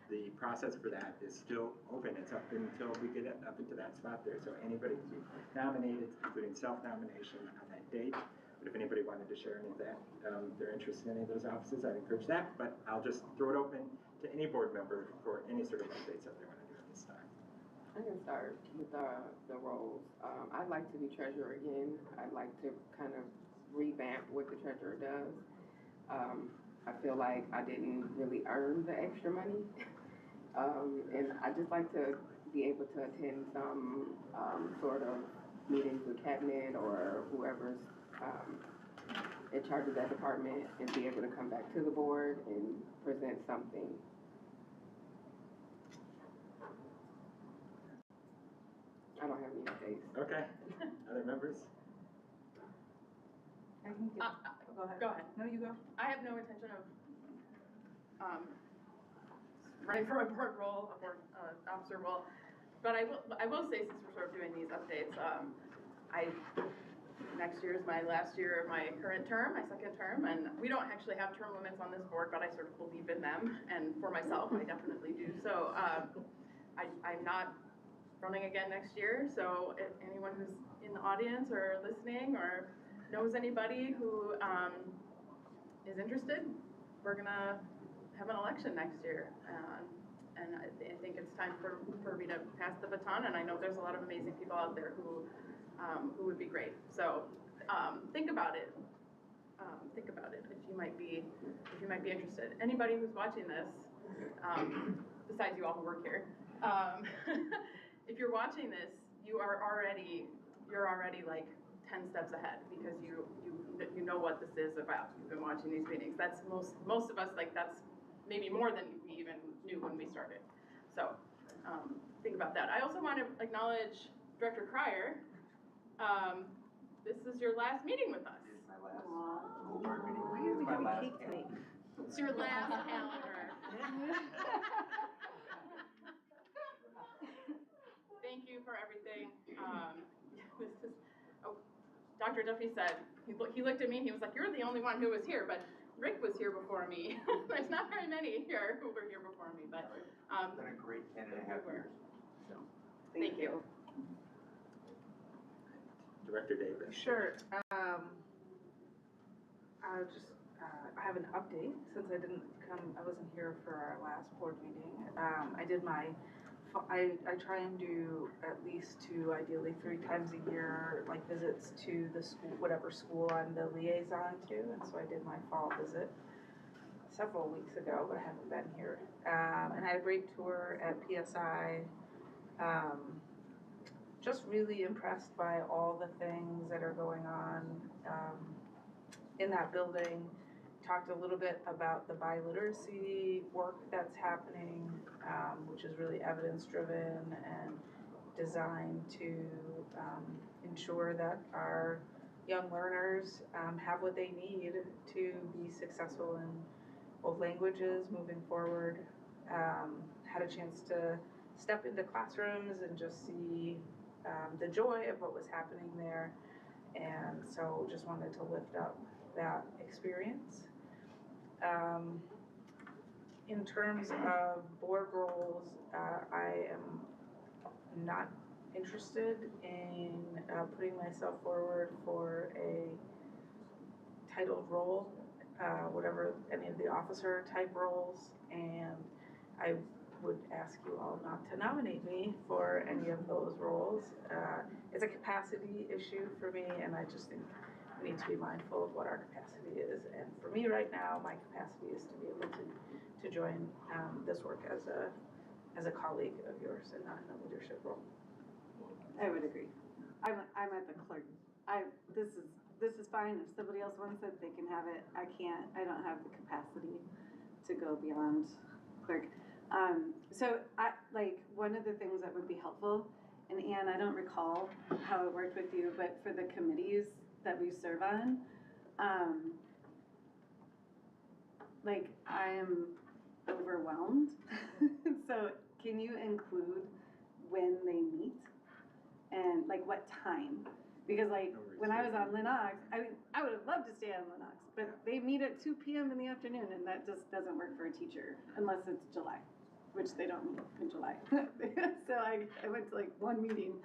the process for that is still open. It's up until we get up into that spot there. So anybody can be nominated, including self-nomination on that date. But if anybody wanted to share any of that, they're interested in any of those offices, I'd encourage that. But I'll just throw it open to any board member for any sort of updates that they want to do at this time. I can start with the roles. I'd like to be treasurer again. I'd like to kind of revamp what the treasurer does. I feel like I didn't really earn the extra money. And I'd just like to be able to attend some sort of meetings with cabinet or whoever's in charge of that department and be able to come back to the board and present something. I don't have any updates. Okay, other members? I can give, go ahead. Go ahead. No, you go. I have no intention of, running for a board role, a board, officer role, but I will say, since we're sort of doing these updates, next year is my last year of my current term, my second term, and we don't actually have term limits on this board, but I sort of believe in them, and for myself, I definitely do. So, I'm not running again next year, so if anyone who's in the audience or listening or knows anybody who is interested, we're gonna have an election next year. And I think it's time for me to pass the baton, and I know there's a lot of amazing people out there who would be great. So think about it. Think about it if you might be interested. Anybody who's watching this, besides you all who work here, if you're watching this, you're already like 10 steps ahead because you know what this is about. You've been watching these meetings. That's most of us, like, that's maybe more than we even knew when we started. So think about that. I also want to acknowledge Director Cryer. This is your last meeting with us. It's my last school board meeting. Why are we It's my having last cake one. tonight? It's your last calendar. Thank you for everything. Dr. Duffy said, he looked at me and he was like, "You're the only one who was here," but Rick was here before me. There's not very many here who were here before me, but It's been a great 10.5 years. So, thank you. Director Davis. Sure. I have an update since I wasn't here for our last board meeting. I try and do at least 2, ideally 3 times a year, like visits to the school, whatever school I'm the liaison to, and so I did my fall visit several weeks ago, but I haven't been here. And I had a great tour at PSI. Just really impressed by all the things that are going on in that building. Talked a little bit about the biliteracy work that's happening, which is really evidence-driven and designed to ensure that our young learners have what they need to be successful in both languages moving forward. Had a chance to step into classrooms and just see the joy of what was happening there, and so just wanted to lift up that experience. In terms of board roles, I am not interested in putting myself forward for a titled role, whatever any of the officer type roles, and I would ask you all not to nominate me for any of those roles. It's a capacity issue for me, and I just think we need to be mindful of what our capacity is. And for me right now, my capacity is to be able to join this work as a colleague of yours and not in a leadership role. I would agree. I'm at the clerk. This is fine. If somebody else wants it, they can have it. I can't. I don't have the capacity to go beyond clerk. So one of the things that would be helpful, and Anne, I don't recall how it worked with you, but for the committees that we serve on, I am overwhelmed. So can you include when they meet and what time? Because when I was on Linox, I would have loved to stay on Linox, but they meet at 2 p.m. in the afternoon, and that just doesn't work for a teacher unless it's July, which they don't meet in July. So I went to one meeting.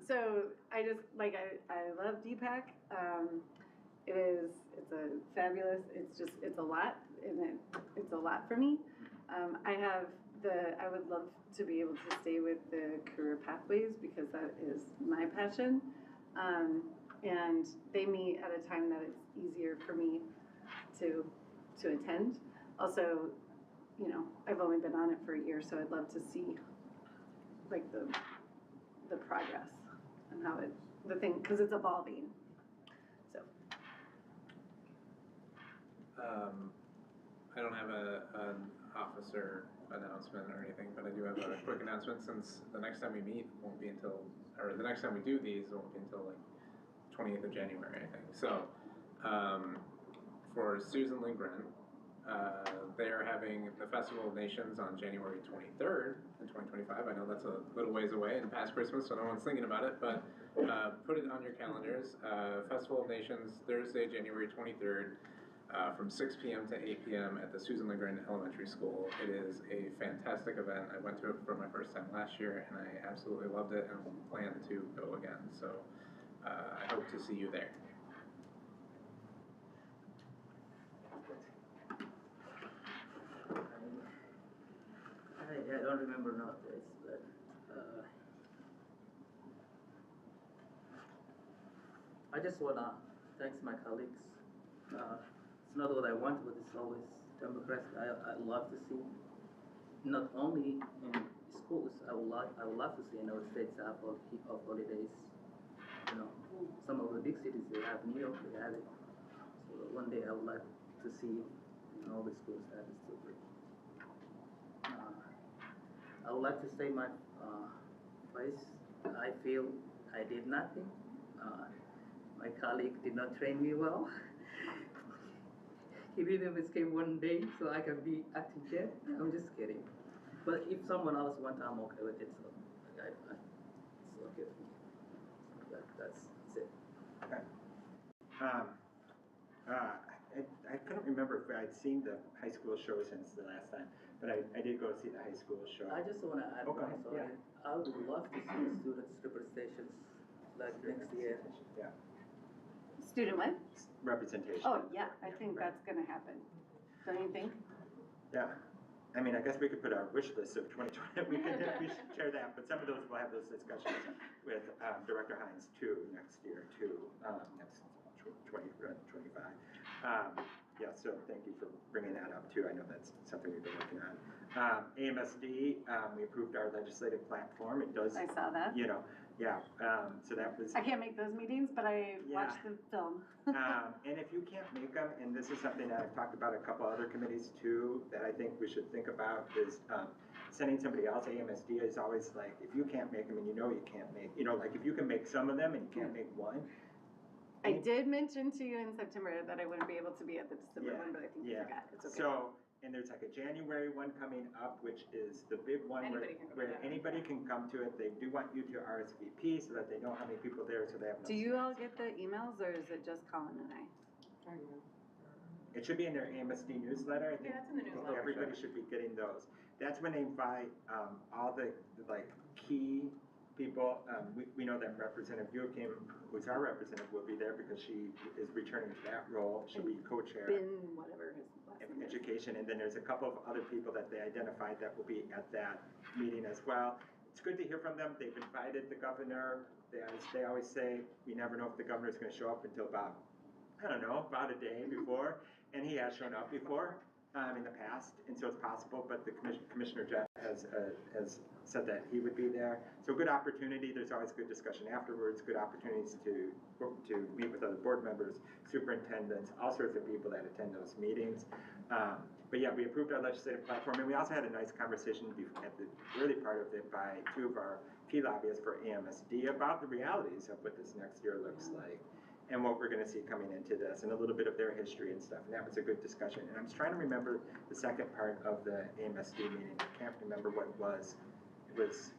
So I just I love DPAC. It's a fabulous. It's a lot, and it's a lot for me. I would love to be able to stay with the career pathways because that is my passion. And they meet at a time that it's easier for me to attend. Also, I've only been on it for a year, so I'd love to see the progress and how because it's evolving. So I don't have an office officer announcement or anything, but I do have a quick announcement since the next time we meet won't be until, or the next time we do these won't be until like 20th of January, I think. So, for Susan Lindgren, they are having the Festival of Nations on January 23rd in 2025. I know that's a little ways away and past Christmas, so no one's thinking about it, but put it on your calendars. Festival of Nations, Thursday, January 23rd. From 6 p.m. to 8 p.m. at the Susan Lindgren Elementary School. It is a fantastic event. I went to it for my first time last year and I absolutely loved it and plan to go again. So I hope to see you there. I don't remember nowadays, but I just wanna thank my colleagues. It's not what I want, but it's always democracy. I love to see, not only in schools, I would love to see in our states have of holidays. You know, some of the big cities, they have New York, they have it. So one day I would like to see in all the schools have it too. I would like to say my place. I feel I did nothing. My colleague did not train me well. He didn't escape one day, so I can be acting chair. I'm just kidding. But if someone else wants, I'm okay with it. So it's okay with me. That's it. Okay. I couldn't remember if I'd seen the high school show since the last time, but I did go see the high school show. I just want to add Okay, one, sorry. yeah. I would love to see students' representations like next year. Yeah, Student what? representation. Oh, yeah, I think that's gonna happen. Don't you think? Yeah, I mean, I guess we could put our wish list of 2020, we should share that, but some of those, we'll have those discussions with Director Hines too, next year too, next 2025. Yeah, so thank you for bringing that up too, I know that's something we've been working on. AMSD, we approved our legislative platform, it does, I saw that. you know, yeah, so that was. I can't make those meetings, but I Yeah. watched the film. And if you can't make them, and this is something that I've talked about a couple other committees too, that I think we should think about is sending somebody else. AMSD is always like, if you can't make them and you know you can't make, you know, like if you can make some of them and you can't make one. I did mention to you in September that I wouldn't be able to be at the December Yeah, one, but I think you yeah. forgot. It's okay. So, and there's like a January one coming up, which is the big one where, Anybody can go to where that. anybody can come to it. They do want you to RSVP so that they know how many people there, so they have. Do you all get the emails or is it just Colin and I? It should be in their AMSD newsletter, I think. Yeah, it's in the newsletter. Everybody should be getting those. That's when they invite, all the, like, key people. We know that Representative Joachim, who's our representative, will be there because she is returning to that role. She'll be co-chair Ben, whatever his last of name is. education, and then there's a couple of other people that they identified that will be at that meeting as well. It's good to hear from them. They've invited the governor. They always say, we never know if the governor's gonna show up until about, I don't know, about a day before, and he has shown up before, in the past, and so it's possible, but the Commissioner Jett has said that he would be there. So good opportunity, there's always good discussion afterwards, good opportunities to meet with other board members, superintendents, all sorts of people that attend those meetings. But yeah, we approved our legislative platform, and we also had a nice conversation at the early part of it by two of our key lobbyists for AMSD about the realities of what this next year looks like and what we're gonna see coming into this, and a little bit of their history and stuff, and that was a good discussion. And I'm just trying to remember the second part of the AMSD meeting, I can't remember what it was. It was,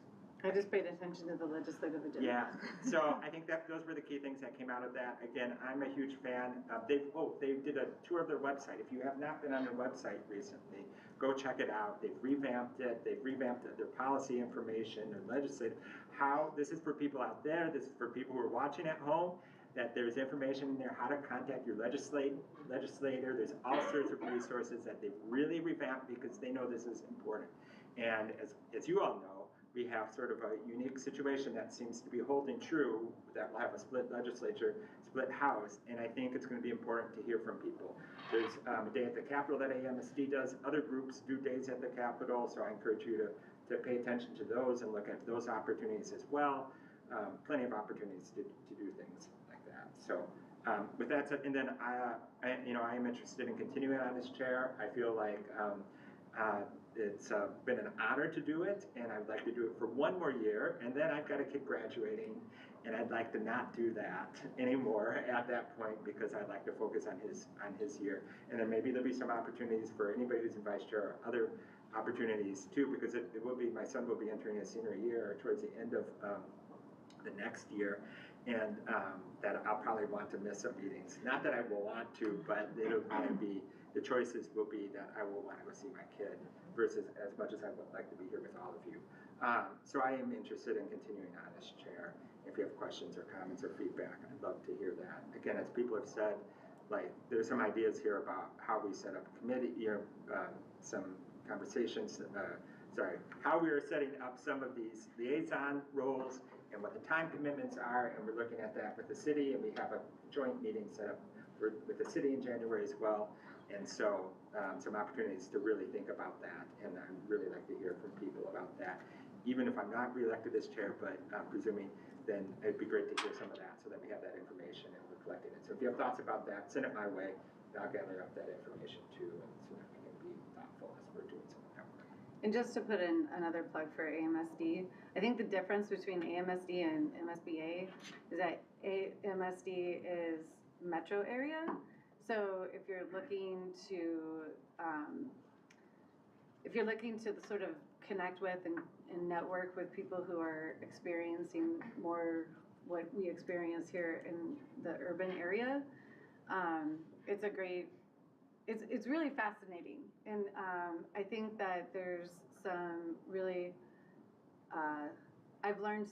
I just paid attention to the legislative agenda. yeah, so I think that those were the key things that came out of that. Again, I'm a huge fan. They did a tour of their website. If you have not been on their website recently, go check it out. They've revamped it. They've revamped their policy information, their legislative. This is for people out there. This is for people who are watching at home. That there's information in there how to contact your legislator. There's all sorts of resources that they've really revamped because they know this is important. And as you all know, we have sort of a unique situation that seems to be holding true, that we'll have a split legislature, split house, and I think it's going to be important to hear from people. There's a day at the Capitol that AMSD does. Other groups do days at the Capitol, so I encourage you to pay attention to those and look at those opportunities as well. Plenty of opportunities to do things like that. So with that said, and then I am interested in continuing on this chair. I feel like It's been an honor to do it, and I'd like to do it for one more year, and then I've got a kid graduating, and I'd like to not do that anymore at that point, because I'd like to focus on his year. And then maybe there'll be some opportunities for anybody who's in vice chair, or other opportunities too, because it will be, my son will be entering his senior year towards the end of the next year, and that I'll probably want to miss some meetings. Not that I will want to, but it'll probably be, the choices will be that I will want to go see my kid versus as much as I would like to be here with all of you. So I am interested in continuing on as chair. If you have questions or comments or feedback, I'd love to hear that. Again, as people have said, like, there's some ideas here about how we set up a committee, some conversations, how we are setting up some of these liaison roles and what the time commitments are, and we're looking at that with the city, and we have a joint meeting set up with the city in January as well. And so some opportunities to really think about that, and I'd really like to hear from people about that. Even if I'm not reelected as chair, but presuming, then it'd be great to hear some of that so that we have that information and we're collecting it. So if you have thoughts about that, send it my way, and I'll gather up that information too, and so that we can be thoughtful as we're doing some of that work. And just to put in another plug for AMSD, I think the difference between AMSD and MSBA is that AMSD is metro area. So if you're looking to sort of connect with and network with people who are experiencing more what we experience here in the urban area, it's really fascinating. And I think that there's some really, I've learned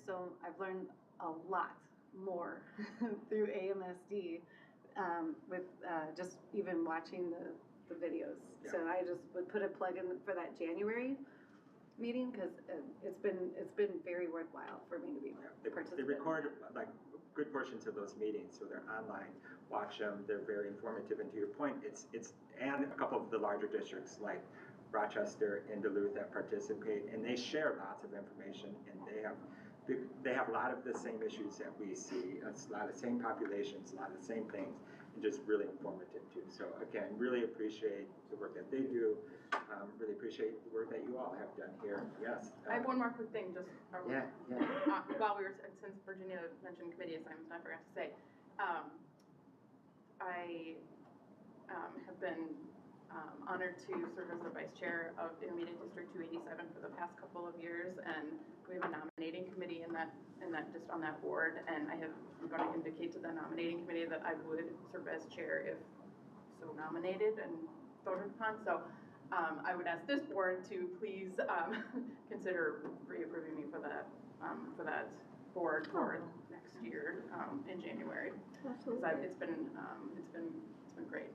a lot more through AMSD with just even watching the videos. Yeah. So I just would put a plug in for that January meeting, because it's been very worthwhile for me to be participating. They record like good portions of those meetings, so they're online. Watch them; they're very informative. And to your point, it's and a couple of the larger districts like Rochester and Duluth that participate, and they share lots of information, and they have a lot of the same issues that we see. It's a lot of the same populations, a lot of the same things, and just really informative too. So again, really appreciate the work that they do. Really appreciate the work that you all have done here. Yes. I have one more quick thing, just. Yeah. While we were, since Virginia mentioned committee assignments, I forgot to say, I have been honored to serve as the vice chair of Intermediate District 287 for the past couple of years, and we have a nominating committee in that just on that board, and I'm going to indicate to the nominating committee that I would serve as chair if so nominated and voted upon. So I would ask this board to please consider reapproving me for that board for next year in January. Absolutely. It's been great.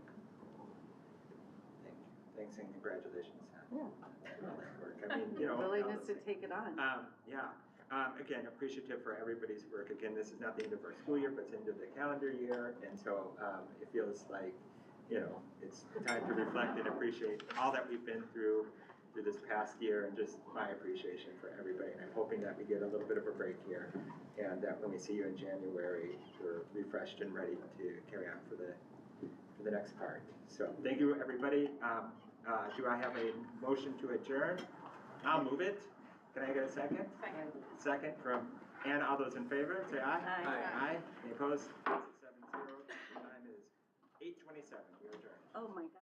Thanks and congratulations. Yeah. On all that work. I mean, Willingness to take it on. Again, appreciative for everybody's work. Again, this is not the end of our school year, but it's the end of the calendar year, and so it feels like, it's time to reflect and appreciate all that we've been through this past year, and just my appreciation for everybody. And I'm hoping that we get a little bit of a break here, and that when we see you in January, we're refreshed and ready to carry on for the next part. So thank you, everybody. Do I have a motion to adjourn? I'll move it. Can I get a second? Second. Second from Ann. All those in favor, say aye. Aye. Aye. Any opposed? Passes 7-0. The time is 8:27. We are adjourned. Oh my God.